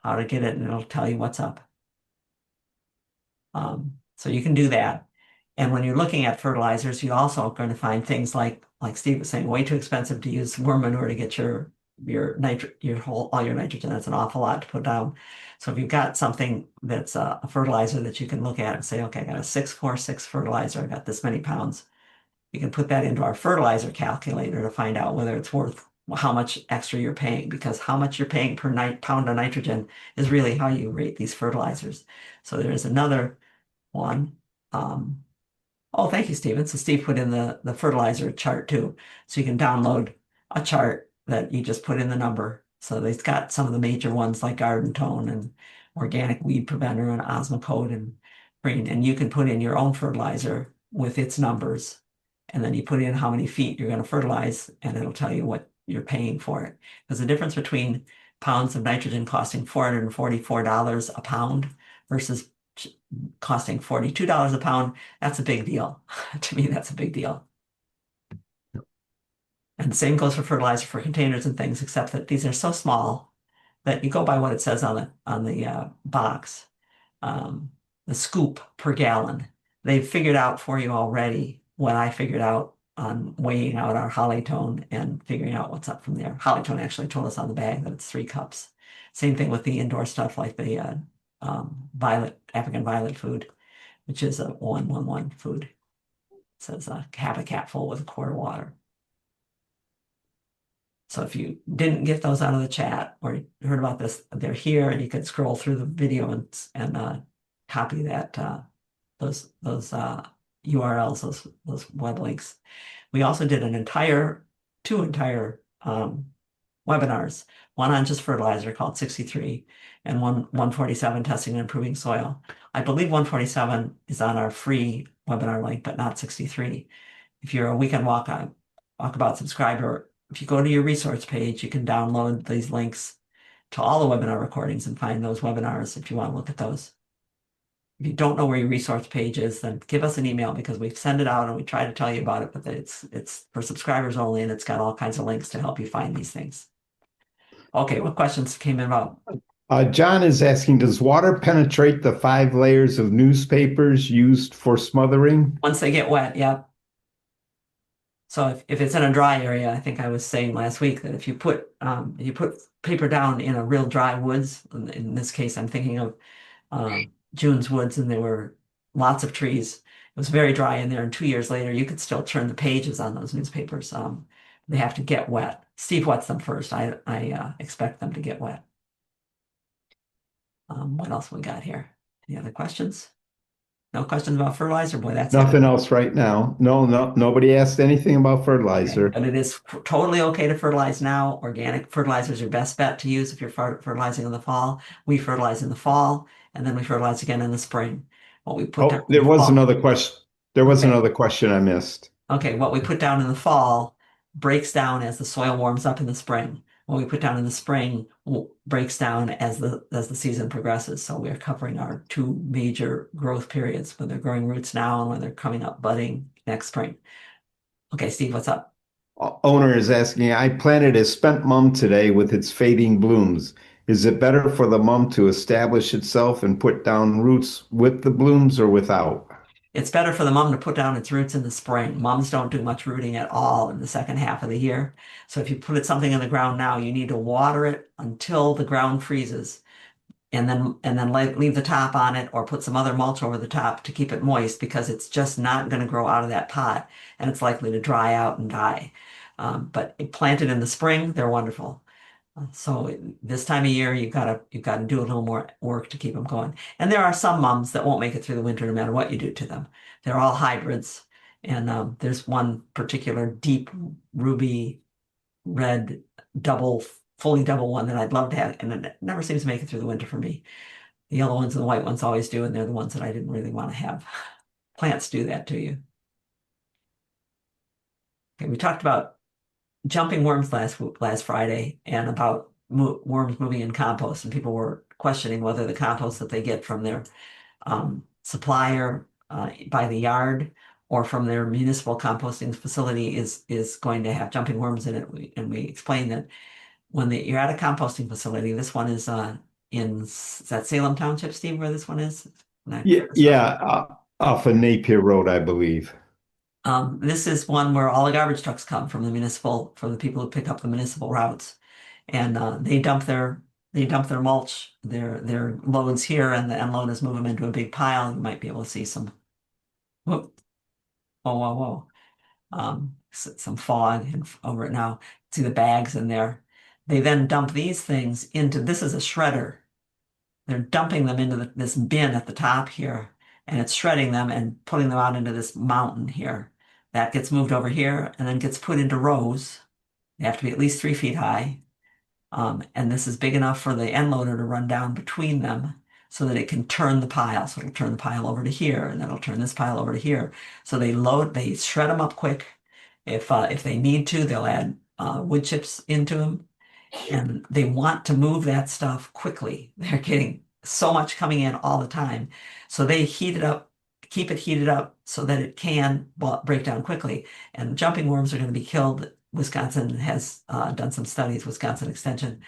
how to get it and it'll tell you what's up. So you can do that. And when you're looking at fertilizers, you also are going to find things like Steve was saying, way too expensive to use worm manure to get all your nitrogen. That's an awful lot to put down. So if you've got something that's a fertilizer that you can look at and say, okay, I got a 646 fertilizer, I got this many pounds. You can put that into our fertilizer calculator to find out whether it's worth how much extra you're paying, because how much you're paying per pound of nitrogen is really how you rate these fertilizers. So there's another one. Oh, thank you, Stephen. So Steve put in the fertilizer chart too. So you can download a chart that you just put in the number. So they've got some of the major ones like Garden Tone and Organic Weed Preventer and Osmocote and Green. And you can put in your own fertilizer with its numbers. And then you put in how many feet you're going to fertilize, and it'll tell you what you're paying for it. There's a difference between pounds of nitrogen costing $444 a pound versus costing $42 a pound. That's a big deal. To me, that's a big deal. And the same goes for fertilizer for containers and things, except that these are so small that you go by what it says on the box, the scoop per gallon. They've figured out for you already what I figured out on weighing out our Hollytone and figuring out what's up from there. Hollytone actually told us on the bag that it's 3 cups. Same thing with the indoor stuff like the African violet food, which is a 111 food. It says half a capful with a quart of water. So if you didn't get those out of the chat or you heard about this, they're here, and you can scroll through the video and copy that those URLs, those web links. We also did two entire webinars, one on just fertilizer called 63, and 147 testing and improving soil. I believe 147 is on our free webinar link, but not 63. If you're a Weekend Walkabout subscriber, if you go to your resource page, you can download these links to all the webinar recordings and find those webinars if you want to look at those. If you don't know where your resource page is, then give us an email, because we send it out and we try to tell you about it, but it's for subscribers only, and it's got all kinds of links to help you find these things. Okay, what questions came in about? John is asking, does water penetrate the 5 layers of newspapers used for smothering? Once they get wet, yeah. So if it's in a dry area, I think I was saying last week that if you put paper down in a real dry woods, in this case, I'm thinking of June's woods, and there were lots of trees. It was very dry in there, and 2 years later, you could still turn the pages on those newspapers. They have to get wet. Steve wets them first. I expect them to get wet. What else we got here? Any other questions? No questions about fertilizer? Boy, that's Nothing else right now. No, nobody asked anything about fertilizer. Okay. But it is totally okay to fertilize now. Organic fertilizer is your best bet to use if you're fertilizing in the fall. We fertilize in the fall, and then we fertilize again in the spring. What we put down there in the was fall, another question. There was another question I missed. Okay, what we put down in the fall breaks down as the soil warms up in the spring. What we put down in the spring breaks down as the season progresses. So we're covering our 2 major growth periods, when they're growing roots now and when they're coming up budding next spring. Okay, Steve, what's up? Owner is asking, I planted a spent mum today with its fading blooms. Is it better for the mum to establish itself and put down roots with the blooms or without? It's better for the mum to put down its roots in the spring. Mums don't do much rooting at all in the second half of the year. So if you put something in the ground now, you need to water it until the ground freezes, and then leave the top on it, or put some other mulch over the top to keep it moist, because it's just not going to grow out of that pot, and it's likely to dry out and die. But planted in the spring, they're wonderful. So this time of year, you've got to do a little more work to keep them going. And there are some mums that won't make it through the winter no matter what you do to them. They're all hybrids. And there's one particular deep ruby red fully double one that I'd love to have, and it never seems to make it through the winter for me. The yellow ones and the white ones always do, and they're the ones that I didn't really want to have. Plants do that to you. Okay, we talked about jumping worms last Friday, and about worms moving in compost, and people were questioning whether the compost that they get from their supplier by the yard or from their municipal composting facility is going to have jumping worms in it. And we explained that when you're at a composting facility, this one is is that Salem Township, Steve, where this one is? Yeah, off of Napier Road, I believe. This is one where all the garbage trucks come from the people who pick up the municipal routes, and they dump their mulch, their loads here, and the end loaders move them into a big pile. You might be able to see some, whoop, whoa, some fog over it now. See the bags in there. They then dump these things into, this is a shredder. They're dumping them into this bin at the top here, and it's shredding them and putting them out into this mountain here. That gets moved over here and then gets put into rows. They have to be at least 3 feet high. And this is big enough for the end loader to run down between them. so that it can turn the pile. So it'll turn the pile over to here, and then it'll turn this pile over to here. So they shred them up quick. If they need to, they'll add wood chips into them, and they want to move that stuff quickly. They're getting so much coming in all the time, so they heat it up, keep it heated up so that it can break down quickly. And jumping worms are going to be killed. Wisconsin has done some studies. Wisconsin Extension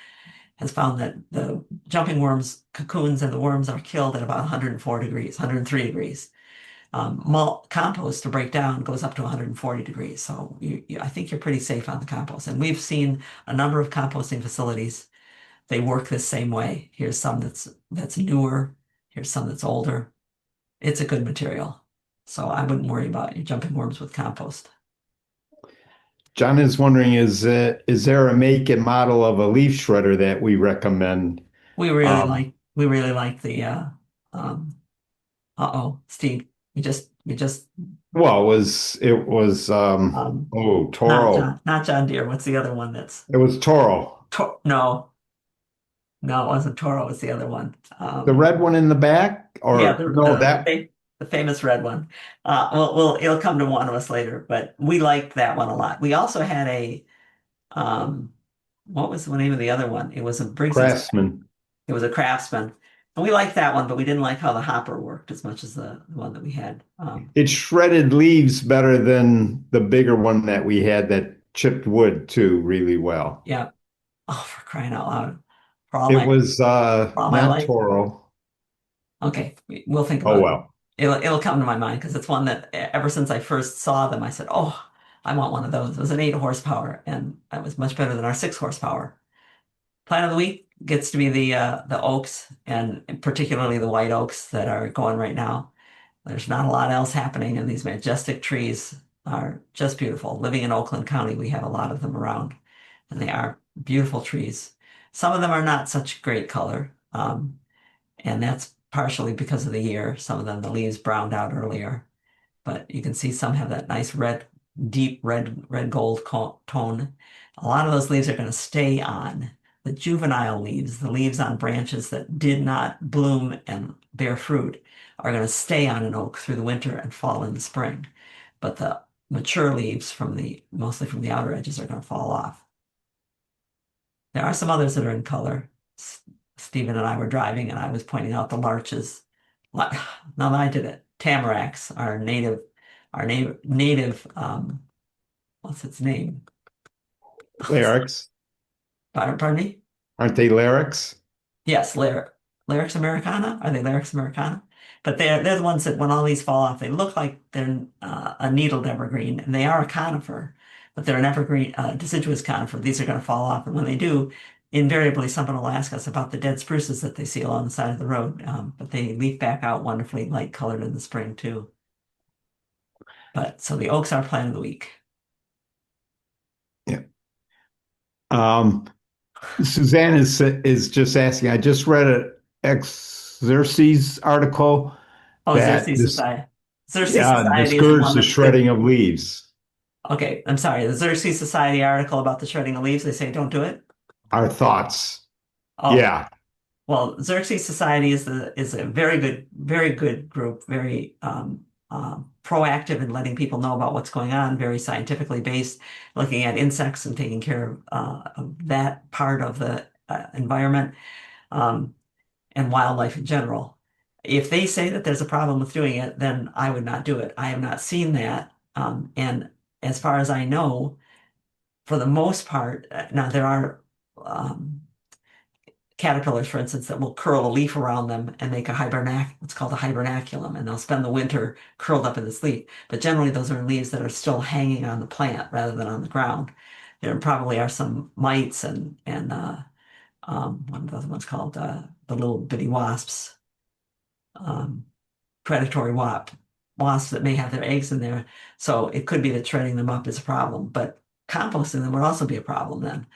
has found that the jumping worms, cocoons, and the worms are killed at about 104 degrees, 103 degrees. Malt compost to break down goes up to 140 degrees. So I think you're pretty safe on the compost. And we've seen a number of composting facilities. They work the same way. Here's some that's newer. Here's some that's older. It's a good material. So I wouldn't worry about your jumping worms with compost. John is wondering, is there a make and model of a leaf shredder that we recommend? We really like the um Steve. We just Well, it was oh, Toro. Not John Deere. What's the other one that's It was Toro. No, no, it wasn't Toro, it was the other one. The red one in the back? Yeah, Or no, that the famous red one. It'll come to one of us later, but we liked that one a lot. We also had a um what was the name of the other one? It was a Briggs and Craftsman. It was a Craftsman. And we liked that one, but we didn't like how the hopper worked as much as the one that we had. It shredded leaves better than the bigger one that we had that chipped wood too really well. Yeah. Oh, for crying out loud. It was For all my not life. Toro. Okay, we'll think Oh about it. well. It'll come to my mind because it's one that ever since I first saw them, I said, "Oh, I want one of those." It was an 8 horsepower, and that was much better than our 6 horsepower. Plant of the week gets to be the oaks, and particularly the white oaks that are going right now. There's not a lot else happening, and these majestic trees are just beautiful. Living in Oakland County, we have a lot of them around, and they are beautiful trees. Some of them are not such great color, and that's partially because of the year. Some of them, the leaves browned out earlier, but you can see some have that nice red, deep red gold tone. A lot of those leaves are going to stay on. The juvenile leaves, the leaves on branches that did not bloom and bear fruit, are going to stay on an oak through the winter and fall in the spring. But the mature leaves mostly from the outer edges are going to fall off. There are some others that are in color. Stephen and I were driving, and I was pointing out the larches. Now that I did it, tamaracks are native. What's its name? Larix. Pardon me? Aren't they Larix? Yes, Larix americana. Are they Larix americana? But they're the ones that when all these fall off, they look like they're a needled evergreen, and they are a conifer, but they're an evergreen, deciduous conifer. These are going to fall off, and when they do, invariably someone will ask us about the dead spruces that they see along the side of the road. But they leaf back out wonderfully light colored in the spring too. But so the oaks are plant of the week. Yeah. Suzanne is just asking. I just read an Xerces article Oh, that Xerces Society. Xerces Society is the discouraged one the that's shredding of leaves. Okay, I'm sorry. The Xerces Society article about the shredding of leaves, they say don't do it. Our thoughts. Oh, Yeah. well, Xerces Society is a very good group, very proactive in letting people know about what's going on, very scientifically based, looking at insects and taking care of that part of the environment, um, and wildlife in general. If they say that there's a problem with doing it, then I would not do it. I have not seen that. And as far as I know, for the most part, now there are caterpillars, for instance, that will curl a leaf around them and make what's called a hibernaculum, and they'll spend the winter curled up in this leaf. But generally, those are leaves that are still hanging on the plant rather than on the ground. There probably are some mites and one of the other ones called the little bitty wasps, um, predatory wasps that may have their eggs in there. So it could be that shredding them up is a problem, but composting them would also be a problem then.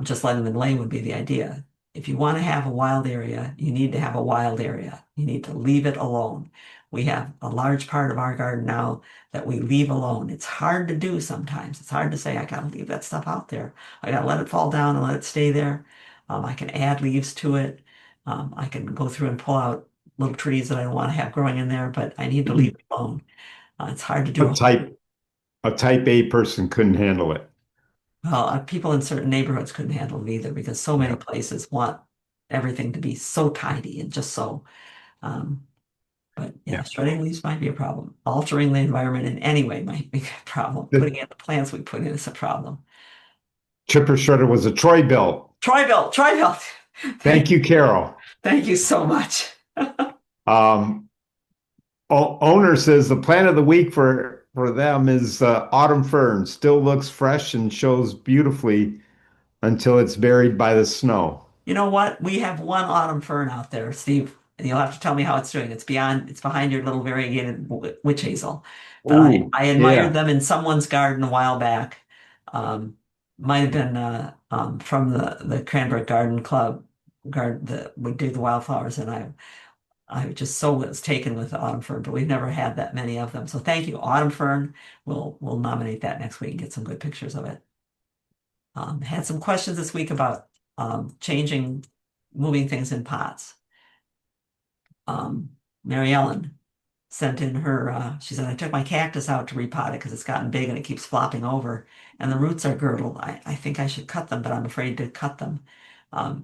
Just letting them lay would be the idea. If you want to have a wild area, you need to have a wild area. You need to leave it alone. We have a large part of our garden now that we leave alone. It's hard to do sometimes. It's hard to say, I got to leave that stuff out there. I got to let it fall down and let it stay there. I can add leaves to it. I can go through and pull out little trees that I don't want to have growing in there, but I need to leave it alone. It's hard to do. A type A person couldn't handle it. Well, people in certain neighborhoods couldn't handle it either because so many Yeah. places want everything to be so tidy and just so. Um, but yeah, Yeah. shredding leaves might be a problem. Altering the environment in any way might be a problem. The Putting in the plants we put in is a problem. chipper shredder was a Troy belt. Troy belt. Thank you, Carol. Thank you so much. Um, owner says the plant of the week for them is autumn fern. Still looks fresh and shows beautifully until it's buried by the snow. You know what? We have one autumn fern out there, Steve, and you'll have to tell me how it's doing. It's behind your little variegated witch hazel. But Ooh, I admired yeah. them in someone's garden a while back. Um, might have been from the Cranbrook Garden Club garden that would do the wildflowers, and I just so was taken with the autumn fern, but we've never had that many of them. So thank you, autumn fern. We'll nominate that next week and get some good pictures of it. Had some questions this week about moving things in pots. Mary Ellen sent in her, she said, I took my cactus out to repot it because it's gotten big and it keeps flopping over and the roots are girdled. I think I should cut them, but I'm afraid to cut them.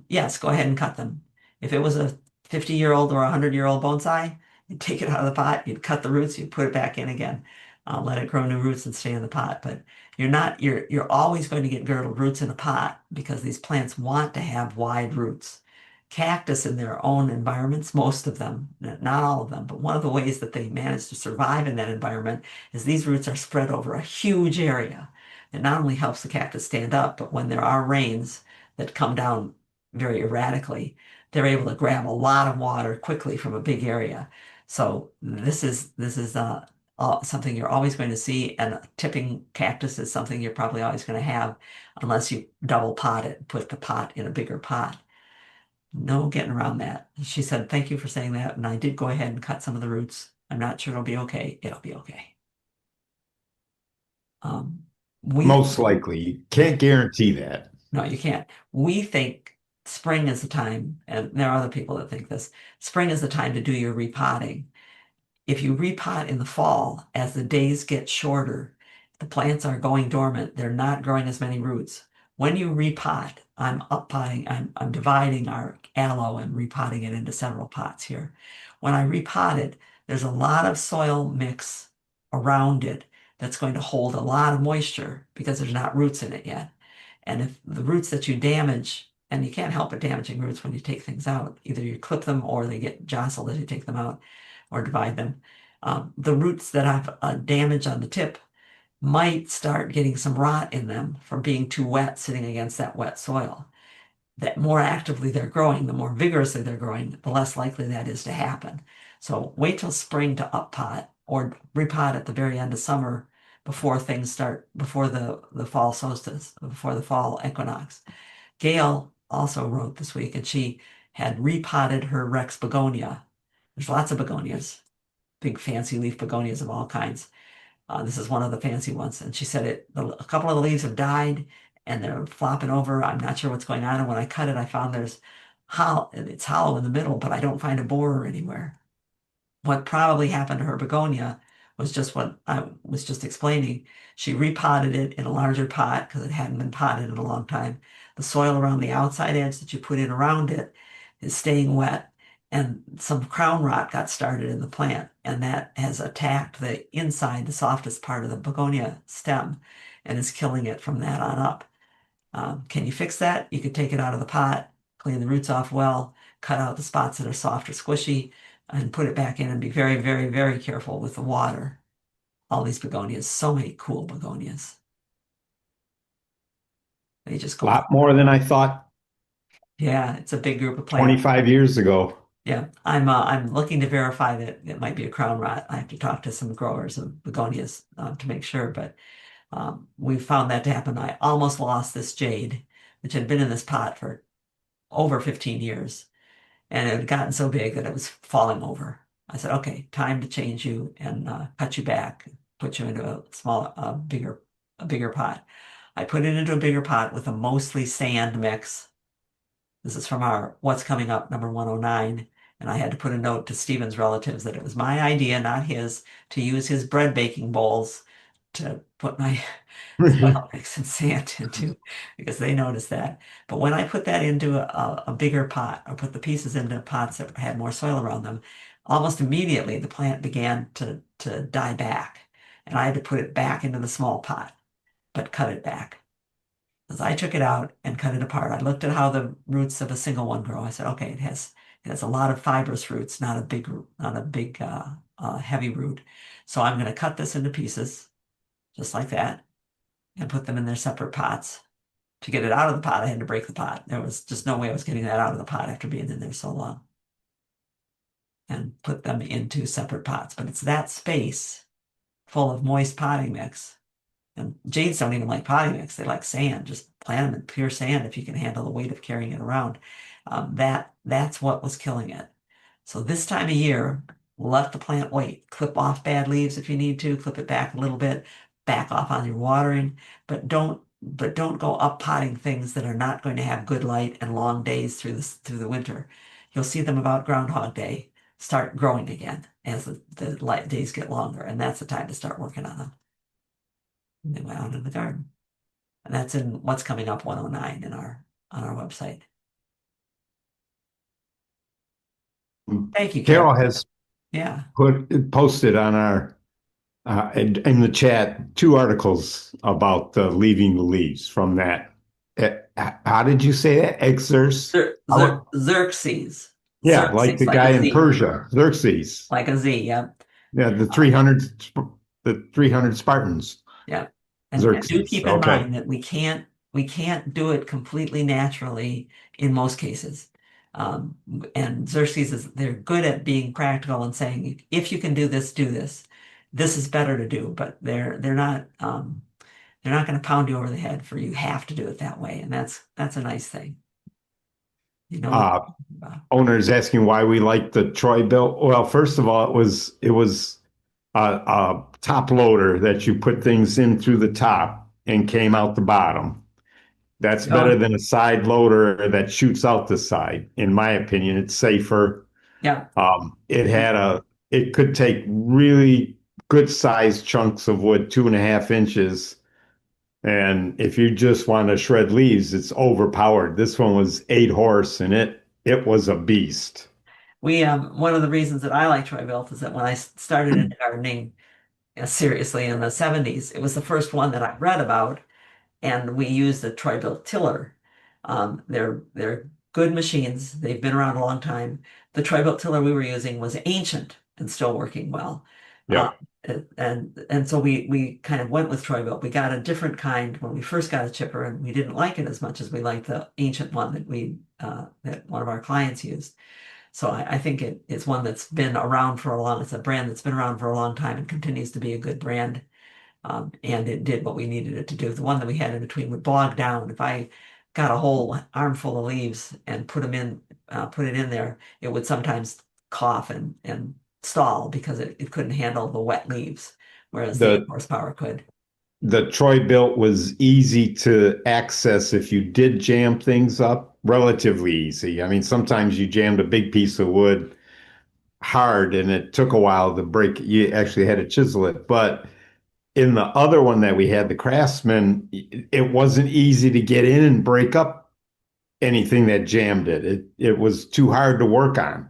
Yes, go ahead and cut them. If it was a 50-year-old or a 100-year-old bonsai, you'd take it out of the pot, you'd cut the roots, you'd put it back in again, let it grow new roots and stay in the pot. But you're always going to get girdled roots in a pot because these plants want to have wide roots. Cactus in their own environments, most of them, not all of them, but one of the ways that they manage to survive in that environment is these roots are spread over a huge area. It not only helps the cactus stand up, but when there are rains that come down very erratically, they're able to grab a lot of water quickly from a big area. So this is something you're always going to see, and a tipping cactus is something you're probably always going to have unless you double pot it, put the pot in a bigger pot. No getting around that. She said, thank you for saying that. And I did go ahead and cut some of the roots. I'm not sure it'll be okay. It'll be okay. Um, we, Most likely. You can't guarantee that. no, you can't. We think spring is the time, and there are other people that think this. Spring is the time to do your repotting. If you repot in the fall, as the days get shorter, the plants are going dormant. They're not growing as many roots. When you repot, I'm dividing our aloe and repotting it into several pots here. When I repot it, there's a lot of soil mix around it that's going to hold a lot of moisture because there's not roots in it yet. And if the roots that you damage, and you can't help it damaging roots when you take things out, either you clip them or they get jostled as you take them out or divide them. The roots that have damage on the tip might start getting some rot in them from being too wet sitting against that wet soil. That more actively they're growing, the more vigorously they're growing, the less likely that is to happen. So wait till spring to up pot or repot at the very end of summer before things start, before the fall solstice, before the fall equinox. Gail also wrote this week and she had repotted her Rex begonia. There's lots of begonias, big fancy leaf begonias of all kinds. This is one of the fancy ones. And she said a couple of the leaves have died and they're flopping over. I'm not sure what's going on. And when I cut it, I found it's hollow in the middle, but I don't find a borer anywhere. What probably happened to her begonia was just what I was just explaining. She repotted it in a larger pot because it hadn't been potted in a long time. The soil around the outside edge that you put in around it is staying wet, and some crown rot got started in the plant, and that has attacked the inside, the softest part of the begonia stem, and is killing it from that on up. Can you fix that? You could take it out of the pot, clean the roots off well, cut out the spots that are soft or squishy, and put it back in and be very, very, very careful with the water. All these begonias, so many cool begonias. They just A go, lot more than I thought yeah, it's a big group of plants. 25 years ago. Yeah, I'm looking to verify that it might be a crown rot. I have to talk to some growers of begonias to make sure, but we found that to happen. I almost lost this jade, which had been in this pot for over 15 years, and it had gotten so big that it was falling over. I said, okay, time to change you and cut you back, put you into a bigger pot. I put it into a bigger pot with a mostly sand mix This is from our What's Coming Up number 109. And I had to put a note to Stephen's relatives that it was my idea, not his, to use his bread baking bowls to put my soil mix and sand into because they noticed that. But when I put that into a bigger pot or put the pieces into pots that had more soil around them, almost immediately the plant began to die back. And I had to put it back into the small pot, but cut it back. As I took it out and cut it apart, I looked at how the roots of a single one grow. I said, okay, it has a lot of fibrous roots, not a big heavy root. So I'm going to cut this into pieces, just like that, and put them in their separate pots. To get it out of the pot, I had to break the pot. There was just no way I was getting that out of the pot after being in there so long. And put them into separate pots. But it's that space full of moist potting mix. And jades don't even like potting mix. They like sand. Just plant them in pure sand if you can handle the weight of carrying it around. That's what was killing it. So this time of year, let the plant wait. Clip off bad leaves if you need to. Clip it back a little bit. Back off on your watering, but don't go up potting things that are not going to have good light and long days through the winter. You'll see them about Groundhog Day start growing again as the light days get longer, and that's the time to start working on them. And they went out in the garden. And that's in What's Coming Up 109 on our website. Thank you, Carol Carol. has Yeah. posted on our in the chat 2 articles about leaving the leaves from that. How did you say that? Exerce? Xerxes. Yeah, like Xerxes, the like guy a in Z. Persia, Xerxes. Like a Z, yeah. Yeah, the 300 Spartans. Yeah. And do Xerxes. keep in Okay. mind that we can't do it completely naturally in most cases. Um, and Xerxes they're good at being practical and saying, if you can do this, do this. This is better to do, but they're not going to pound you over the head for you have to do it that way. And that's a nice thing. You know what Uh, you're talking about. Owner is asking why we like the Troy built. Well, first of all, it was a top loader that you put things in through the top and came out the bottom. That's better Oh, than a side loader that shoots out the side. In my opinion, it's safer. yeah. It could take really good sized chunks of wood, 2.5 inches. And if you just want to shred leaves, it's overpowered. This one was 8 horse and it was a beast. One of the reasons that I like Troy Built is that when I started into gardening seriously in the 70s, it was the first one that I read about, and we used the Troy Built tiller. They're good machines. They've been around a long time. The Troy Built tiller we were using was ancient and still working well. Um, Yep. and so we kind of went with Troy Built. We got a different kind when we first got a chipper, and we didn't like it as much as we liked the ancient one that one of our clients used. So I think it's one that's been around for a long. It's a brand that's been around for a long time and continues to be a good brand. And it did what we needed it to do. The one that we had in between would bog down. If I got a whole armful of leaves and put it in there, it would sometimes cough and stall because it couldn't handle the wet leaves, whereas the 8 horsepower could. The Troy built was easy to access if you did jam things up, relatively easy. I mean, sometimes you jammed a big piece of wood hard and it took a while to break it. You actually had to chisel it. But in the other one that we had, the Craftsman, it wasn't easy to get in and break up anything that jammed it. It was too hard to work on.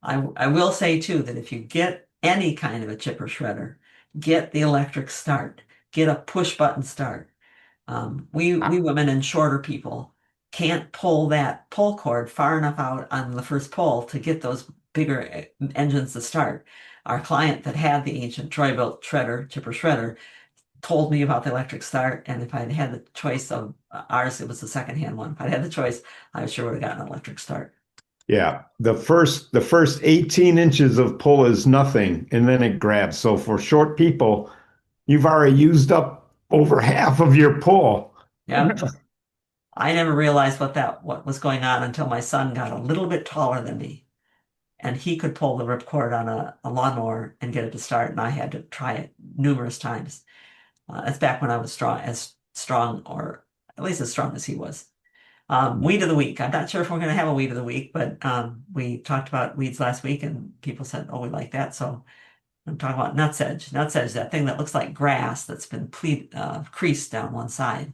I will say too that if you get any kind of a chipper shredder, get the electric start, get a push button start. We women and shorter people can't pull that pull cord far enough out on the first pull to get those bigger engines to start. Our client that had the ancient Troy-Bilt chipper shredder, told me about the electric start, and if I'd had the choice of ours, it was the secondhand one. If I'd had the choice, I sure would have gotten an electric start. Yeah, the first 18 inches of pull is nothing, and then it grabs. So for short people, you've already used up over half of your pull. Yeah. I never realized what was going on until my son got a little bit taller than me, and he could pull the ripcord on a lawnmower and get it to start, and I had to try it numerous times. That's back when I was strong, or at least as strong as he was. Weed of the week. I'm not sure if we're going to have a weed of the week, but we talked about weeds last week and people said, oh, we like that. So I'm talking about nutsedge. Nutsedge, that thing that looks like grass that's been creased down one side.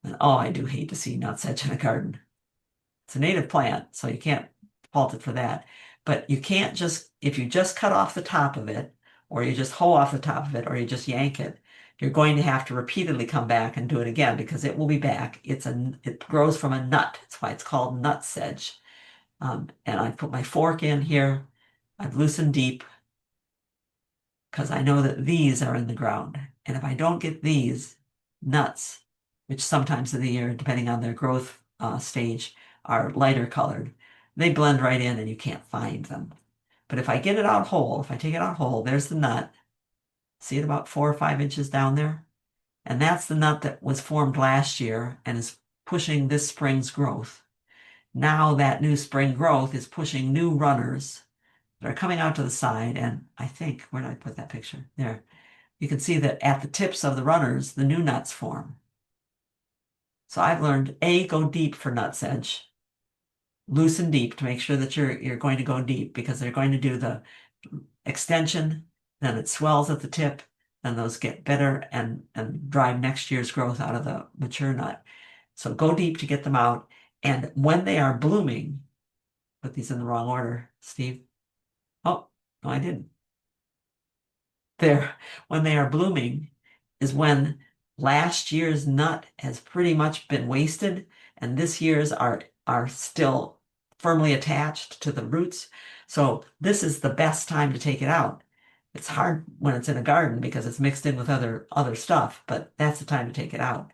And oh, I do hate to see nutsedge in a garden. It's a native plant, so you can't fault it for that. But you can't just, if you just cut off the top of it, or you just hoe off the top of it, or you just yank it, you're going to have to repeatedly come back and do it again because it will be back. It grows from a nut. That's why it's called nut sedge. And I put my fork in here. I've loosened deep because I know that these are in the ground. And if I don't get these nuts, which sometimes of the year, depending on their growth stage, are lighter colored, they blend right in and you can't find them. But if I get it out whole, if I take it out whole, there's the nut. See it about 4 or 5 inches down there? And that's the nut that was formed last year and is pushing this spring's growth. Now that new spring growth is pushing new runners that are coming out to the side. And I think, where did I put that picture? There. You can see that at the tips of the runners, the new nuts form. So I've learned A, go deep for nut sedge, loosen deep to make sure that you're going to go deep because they're going to do the extension, then it swells at the tip, then those get better and drive next year's growth out of the mature nut. So go deep to get them out. And when they are blooming, put these in the wrong order, Steve. Oh, no, I didn't. There, when they are blooming is when last year's nut has pretty much been wasted and this year's are still firmly attached to the roots. So this is the best time to take it out. It's hard when it's in a garden because it's mixed in with other stuff, but that's the time to take it out.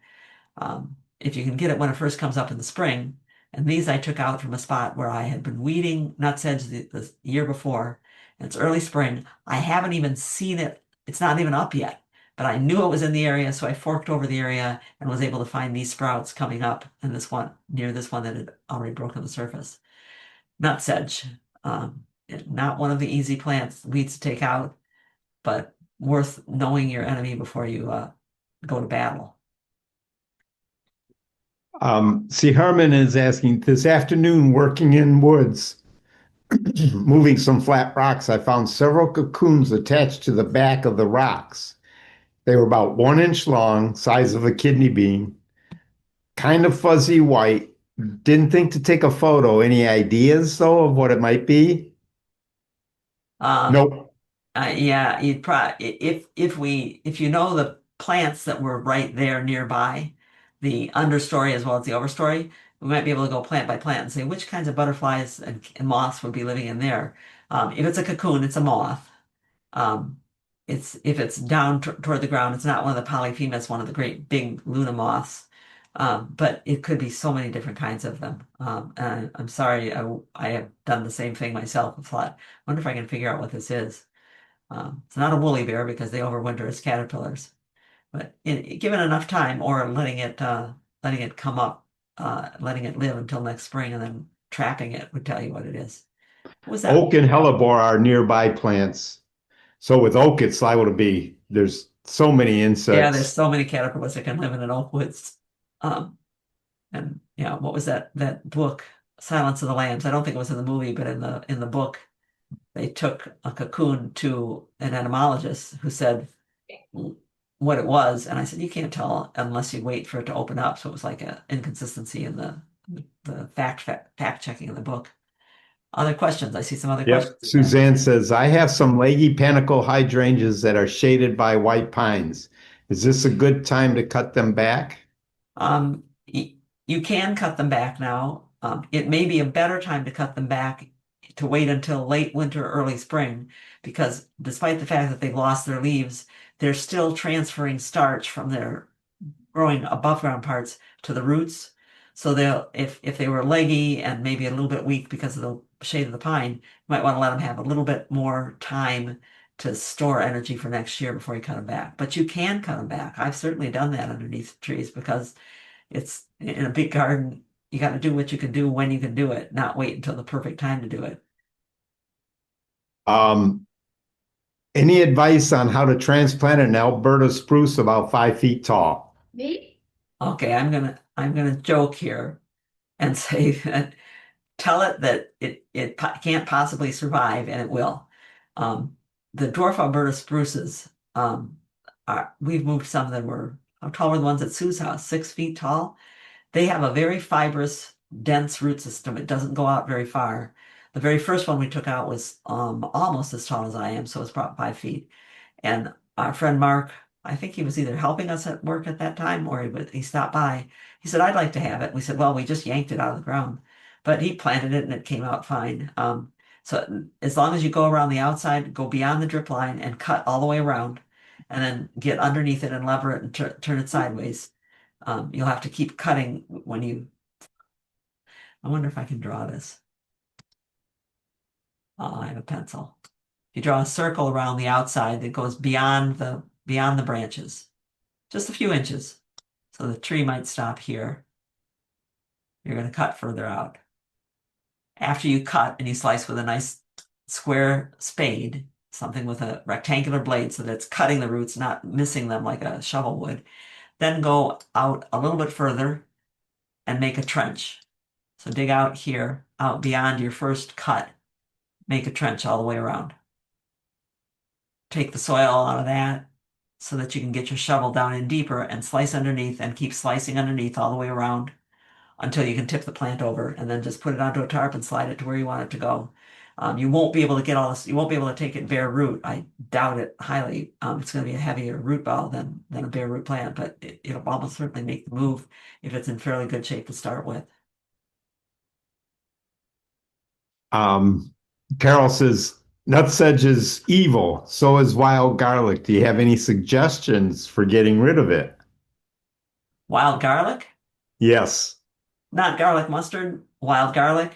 If you can get it when it first comes up in the spring, and these I took out from a spot where I had been weeding nutsedge the year before, and it's early spring. I haven't even seen it. It's not even up yet, but I knew it was in the area, so I forked over the area and was able to find these sprouts coming up in this one, near this one that had already broken the surface. Nutsedge, not one of the easy plants, weeds to take out, but worth knowing your enemy before you go to battle. See, Herman is asking, this afternoon working in woods, moving some flat rocks, I found several cocoons attached to the back of the rocks. They were about 1 inch long, size of a kidney bean, kind of fuzzy white. Didn't think to take a photo. Any ideas, though, of what it might be? Nope. Yeah, you'd probably if you know the plants that were right there nearby, the understory as well as the overstory, we might be able to go plant by plant and say which kinds of butterflies and moths would be living in there. If it's a cocoon, it's a moth. Um, if it's down toward the ground, it's not one of the polyphemus, one of the great big Luna moths. But it could be so many different kinds of them. And I'm sorry, I have done the same thing myself. I thought, wonder if I can figure out what this is. It's not a woolly bear because they overwinter as caterpillars. But given enough time or letting it come up, letting it live until next spring and then trapping it would tell you what it is. What was that? Oak and hellebore are nearby plants. So with oak, it's liable to be, there's so many insects. Yeah, there's so many caterpillars that can live in an oak woods. And yeah, what was that book, Silence of the Lambs? I don't think it was in the movie, but in the book, they took a cocoon to an entomologist who said what it was, and I said you can't tell unless you wait for it to open up. So it was like an inconsistency in the fact checking in the book. Other questions? I see some other Yep. questions. Suzanne says, I have some leggy panicle hydrangeas that are shaded by white pines. Is this a good time to cut them back? You can cut them back now. It may be a better time to cut them back to wait until late winter, early spring, because despite the fact that they've lost their leaves, they're still transferring starch from their growing above ground parts to the roots. So if they were leggy and maybe a little bit weak because of the shade of the pine, you might want to let them have a little bit more time to store energy for next year before you cut them back. But you can cut them back. I've certainly done that underneath trees because it's in a big garden. You got to do what you can do when you can do it, not wait until the perfect time to do it. Any advice on how to transplant an Alberta spruce about 5 feet tall? Me? Okay, I'm gonna joke here. and say that tell it that can't possibly survive, and it will. Um, the dwarf Alberta spruces, we've moved some that were how tall were the ones at Sue's house? 6 feet tall. They have a very fibrous, dense root system. It doesn't go out very far. The very first one we took out was almost as tall as I am, so it's about 5 feet. And our friend Mark, I think he was either helping us at work at that time or he stopped by. He said, I'd like to have it. We said, well, we just yanked it out of the ground. But he planted it and it came out fine. So as long as you go around the outside, go beyond the drip line and cut all the way around, and then get underneath it and lever it and turn it sideways. You'll have to keep cutting when you. I wonder if I can draw this. I have a pencil. You draw a circle around the outside that goes beyond the branches, just a few inches. So the tree might stop here. You're going to cut further out. After you cut and you slice with a nice square spade, something with a rectangular blade so that it's cutting the roots, not missing them like a shovel would, then go out a little bit further and make a trench. So dig out here, out beyond your first cut, make a trench all the way around. Take the soil out of that so that you can get your shovel down in deeper and slice underneath and keep slicing underneath all the way around until you can tip the plant over and then just put it onto a tarp and slide it to where you want it to go. You won't be able to get all this, you won't be able to take it bare root. I doubt it highly. It's going to be a heavier root ball than a bare root plant, but it'll almost certainly make the move if it's in fairly good shape to start with. Carol says, nutsedge is evil, so is wild garlic. Do you have any suggestions for getting rid of it? Wild garlic? Yes. Not garlic mustard, wild garlic.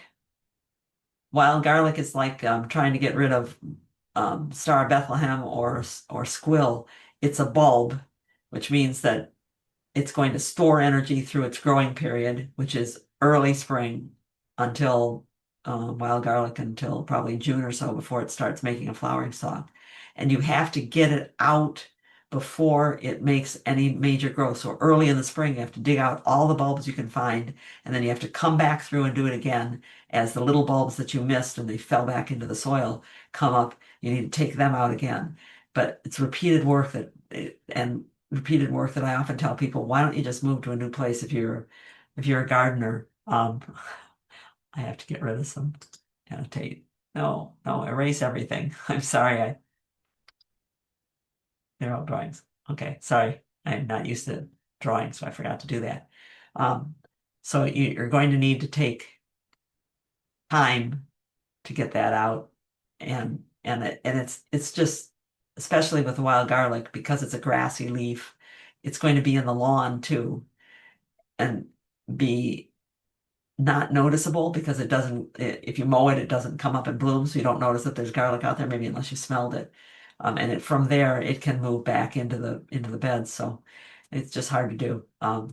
Wild garlic is like trying to get rid of Star of Bethlehem or squill. It's a bulb, which means that it's going to store energy through its growing period, which is early spring until wild garlic until probably June or so before it starts making a flowering stalk. And you have to get it out before it makes any major growth. So early in the spring, you have to dig out all the bulbs you can find, and then you have to come back through and do it again as the little bulbs that you missed and they fell back into the soil come up. You need to take them out again. But it's repeated work and repeated work that I often tell people, why don't you just move to a new place if you're a gardener? I have to get rid of some annotate. No, erase everything. I'm sorry. They're all drawings. Okay, sorry. I'm not used to drawing, so I forgot to do that. So you're going to need to take time to get that out, and it's just, especially with wild garlic, because it's a grassy leaf, it's going to be in the lawn too, and be not noticeable because it doesn't, if you mow it, it doesn't come up and bloom, so you don't notice that there's garlic out there, maybe unless you smelled it. And from there, it can move back into the beds, so it's just hard to do.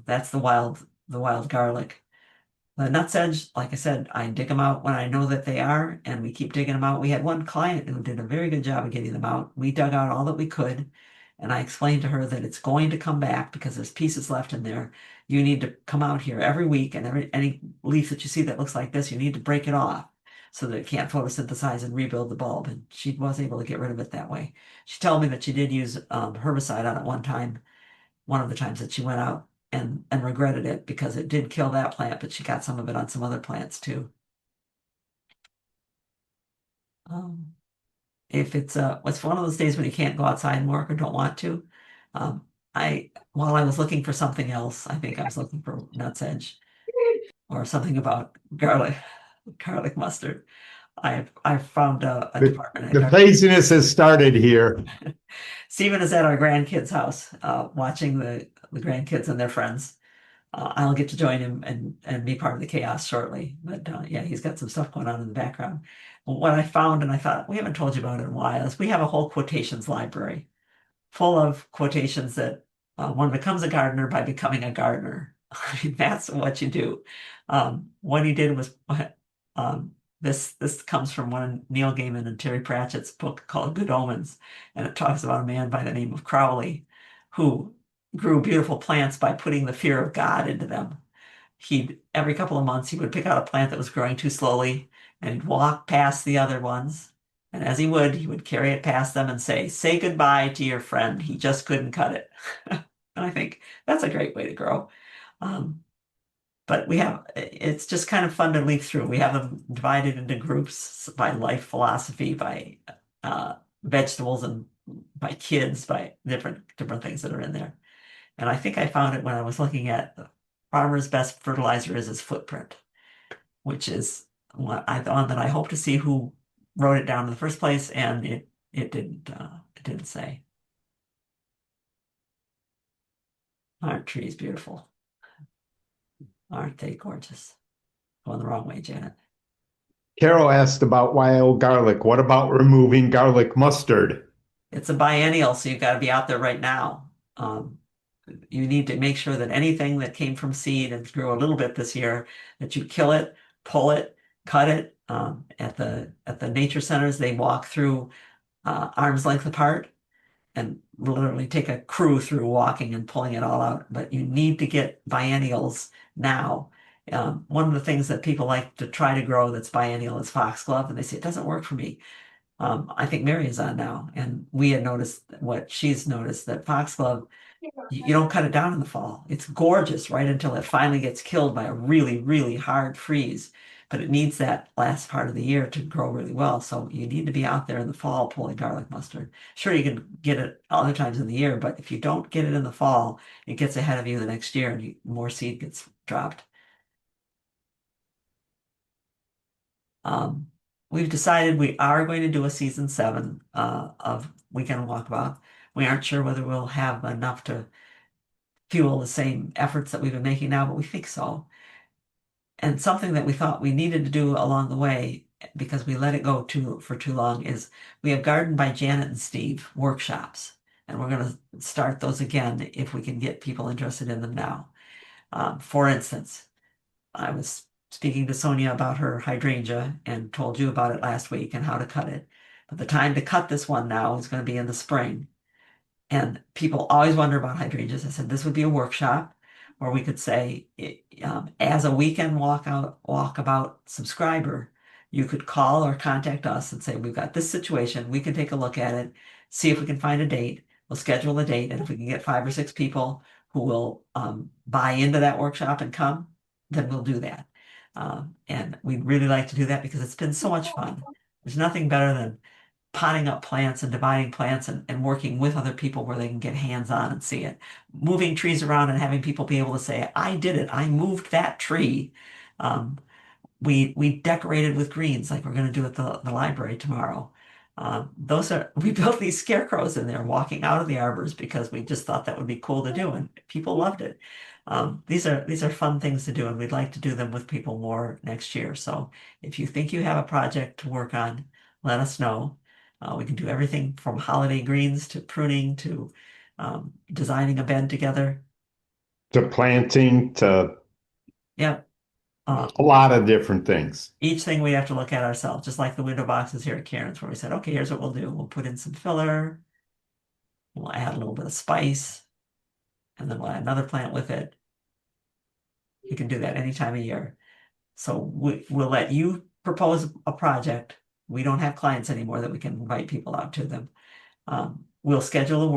That's the wild garlic. The nutsedge, like I said, I dig them out when I know that they are, and we keep digging them out. We had one client who did a very good job of getting them out. We dug out all that we could, and I explained to her that it's going to come back because there's pieces left in there. You need to come out here every week, and any leaf that you see that looks like this, you need to break it off so that it can't photosynthesize and rebuild the bulb. And she was able to get rid of it that way. She told me that she did use herbicide on it one time, one of the times that she went out and regretted it because it did kill that plant, but she got some of it on some other plants too. If it's one of those days when you can't go outside and work or don't want to, while I was looking for something else, I think I was looking for nutsedge or something about garlic mustard. I found a department. The laziness has started here. Stephen is at our grandkids' house, watching the grandkids and their friends. I'll get to join him and be part of the chaos shortly. But yeah, he's got some stuff going on in the background. What I found, and I thought we haven't told you about it in a while, is we have a whole quotations library full of quotations that one becomes a gardener by becoming a gardener. I mean, that's what you do. What he did was this comes from one of Neil Gaiman and Terry Pratchett's book called Good Omens, and it talks about a man by the name of Crowley who grew beautiful plants by putting the fear of God into them. he'd every couple of months he would pick out a plant that was growing too slowly and he'd walk past the other ones. And as he would carry it past them and say goodbye to your friend. He just couldn't cut it. And I think that's a great way to grow. Um, but it's just kind of fun to leaf through. We have them divided into groups by life philosophy, by vegetables, and by kids, by different things that are in there. And I think I found it when I was looking at the farmer's best fertilizer is his footprint, which is what I thought that I hope to see who wrote it down in the first place, and it didn't say. Aren't trees beautiful? Aren't they gorgeous? Going the wrong way, Janet. Carol asked about wild garlic. What about removing garlic mustard? It's a biennial, so you've got to be out there right now. You need to make sure that anything that came from seed and grew a little bit this year, that you kill it, pull it, cut it. At the nature centers, they walk through arm's length apart and literally take a crew through walking and pulling it all out. But you need to get biennials now. One of the things that people like to try to grow that's biennial is foxglove, and they say it doesn't work for me. I think Mary is on now, and we had noticed what she's noticed, that foxglove, you don't cut it down in the fall. It's gorgeous right until it finally gets killed by a really, really hard freeze. But it needs that last part of the year to grow really well. So you need to be out there in the fall pulling garlic mustard. Sure, you can get it other times in the year, but if you don't get it in the fall, it gets ahead of you the next year and more seed gets dropped. We've decided we are going to do a season 7 of Weekend Walkabout. We aren't sure whether we'll have enough to fuel the same efforts that we've been making now, but we think so. And something that we thought we needed to do along the way, because we let it go for too long, is we have Garden by Janet and Steve workshops. And we're going to start those again if we can get people interested in them now. For instance, I was speaking to Sonia about her hydrangea and told you about it last week and how to cut it. But the time to cut this one now is going to be in the spring. And people always wonder about hydrangeas. I said this would be a workshop where we could say, as a weekend walkabout subscriber, you could call or contact us and say, we've got this situation. We can take a look at it, see if we can find a date. We'll schedule a date. And if we can get 5 or 6 people who will buy into that workshop and come, then we'll do that. And we'd really like to do that because it's been so much fun. There's nothing better than potting up plants and dividing plants and working with other people where they can get hands-on and see it. Moving trees around and having people be able to say, I did it, I moved that tree. We decorated with greens like we're going to do at the library tomorrow. We built these scarecrows in there walking out of the arbors because we just thought that would be cool to do, and people loved it. These are fun things to do, and we'd like to do them with people more next year. So if you think you have a project to work on, let us know. We can do everything from holiday greens to pruning to designing a bed together. To planting, to Yeah. a lot of different things. Each thing we have to look at ourselves, just like the window boxes here at Karen's, where we said, okay, here's what we'll do. We'll put in some filler. We'll add a little bit of spice. And then we'll add another plant with it. You can do that any time of year. So we'll let you propose a project. We don't have clients anymore that we can invite people out to them. We'll schedule a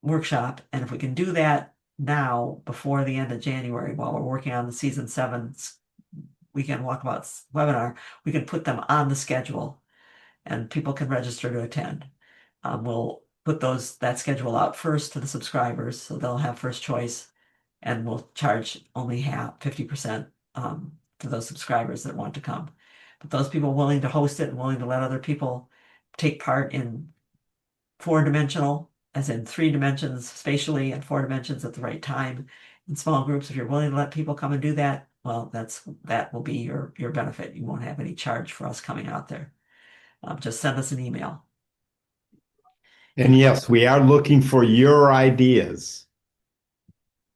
workshop, and if we can do that now before the end of January while we're working on the season 7 Weekend Walkabout webinar, we can put them on the schedule and people can register to attend. We'll put that schedule out first to the subscribers so they'll have first choice, and we'll charge only 50% to those subscribers that want to come. But those people willing to host it and willing to let other people take part in 4-dimensional, as in 3 dimensions spatially and 4 dimensions at the right time in small groups, if you're willing to let people come and do that, well, that will be your benefit. You won't have any charge for us coming out there. Just send us an email. And yes, we are looking for your ideas.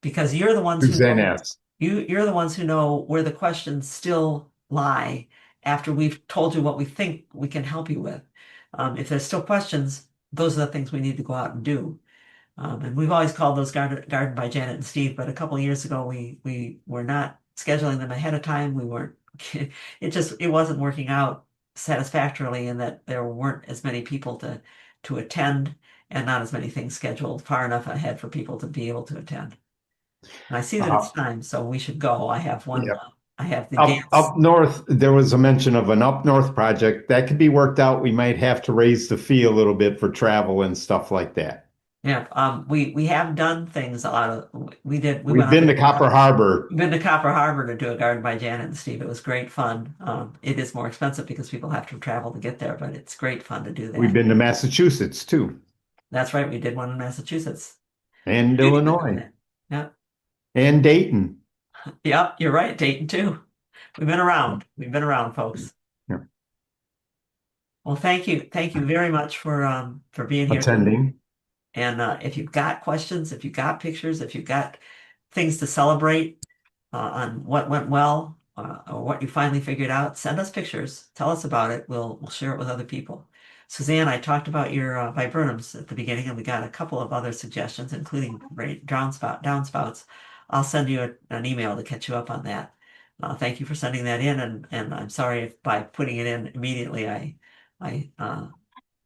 Because you're the ones Suzanne asks. you're the ones who know where the questions still lie after we've told you what we think we can help you with. If there's still questions, those are the things we need to go out and do. And we've always called those Garden by Janet and Steve, but a couple of years ago we were not scheduling them ahead of time. We weren't, it wasn't working out satisfactorily in that there weren't as many people to attend and not as many things scheduled far enough ahead for people to be able to attend. And I see that Uh, it's time, so we should go. yeah. I have the Up dance. up north, there was a mention of an up north project that could be worked out. We might have to raise the fee a little bit for travel and stuff like that. Yeah, we have done things a lot of, we We've went up been and to Copper Harbor. been to Copper Harbor to do a garden by Janet and Steve. It was great fun. It is more expensive because people have to travel to get there, but it's great fun to do We've that. been to Massachusetts too, That's right. We did one in Massachusetts. and You didn't know Illinois, that. Yeah. and Dayton. Yep, you're right. Dayton too. We've been around. We've been around, folks. Yeah. Well, thank you. Thank you very much for being here today. Attending. And if you've got questions, if you've got pictures, if you've got things to celebrate on what went well or what you finally figured out, send us pictures. Tell us about it. We'll share it with other people. Suzanne, I talked about your viburnums at the beginning, and we got a couple of other suggestions, including downspouts. I'll send you an email to catch you up on that. Thank you for sending that in, and I'm sorry if by putting it in immediately I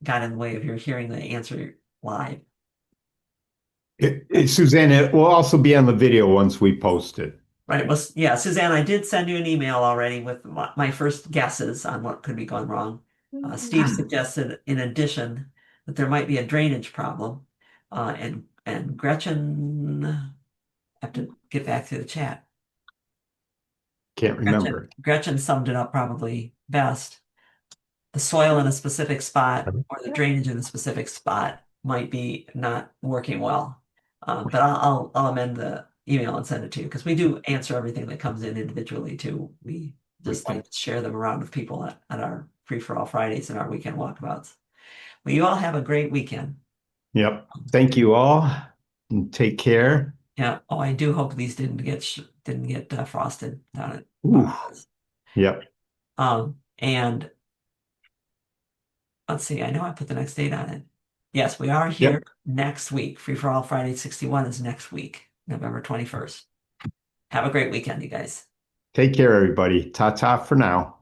got in the way of your hearing the answer live. Suzanne, it will also be on the video once we post it. Right. Well, yeah, Suzanne, I did send you an email already with my first guesses on what could be going wrong. Steve suggested, in addition, that there might be a drainage problem, and Gretchen, I have to get back to the chat. Can't remember. Gretchen summed it up probably best. The soil in a specific spot or the drainage in a specific spot might be not working well. But I'll amend the email and send it to you because we do answer everything that comes in individually too. We just like to share them around with people at our Free4All Fridays and our weekend walkabouts. Well, you all have a great weekend. Yep. Thank you all, and take care. Yeah. Oh, I do hope these didn't get frosted down at Ooh. Yep. And let's see, I know I put the next date on it. Yes, we are here next week. Free4All Friday 61 is next week, November 21st. Have a great weekend, you guys. Take care, everybody. Ta-ta for now.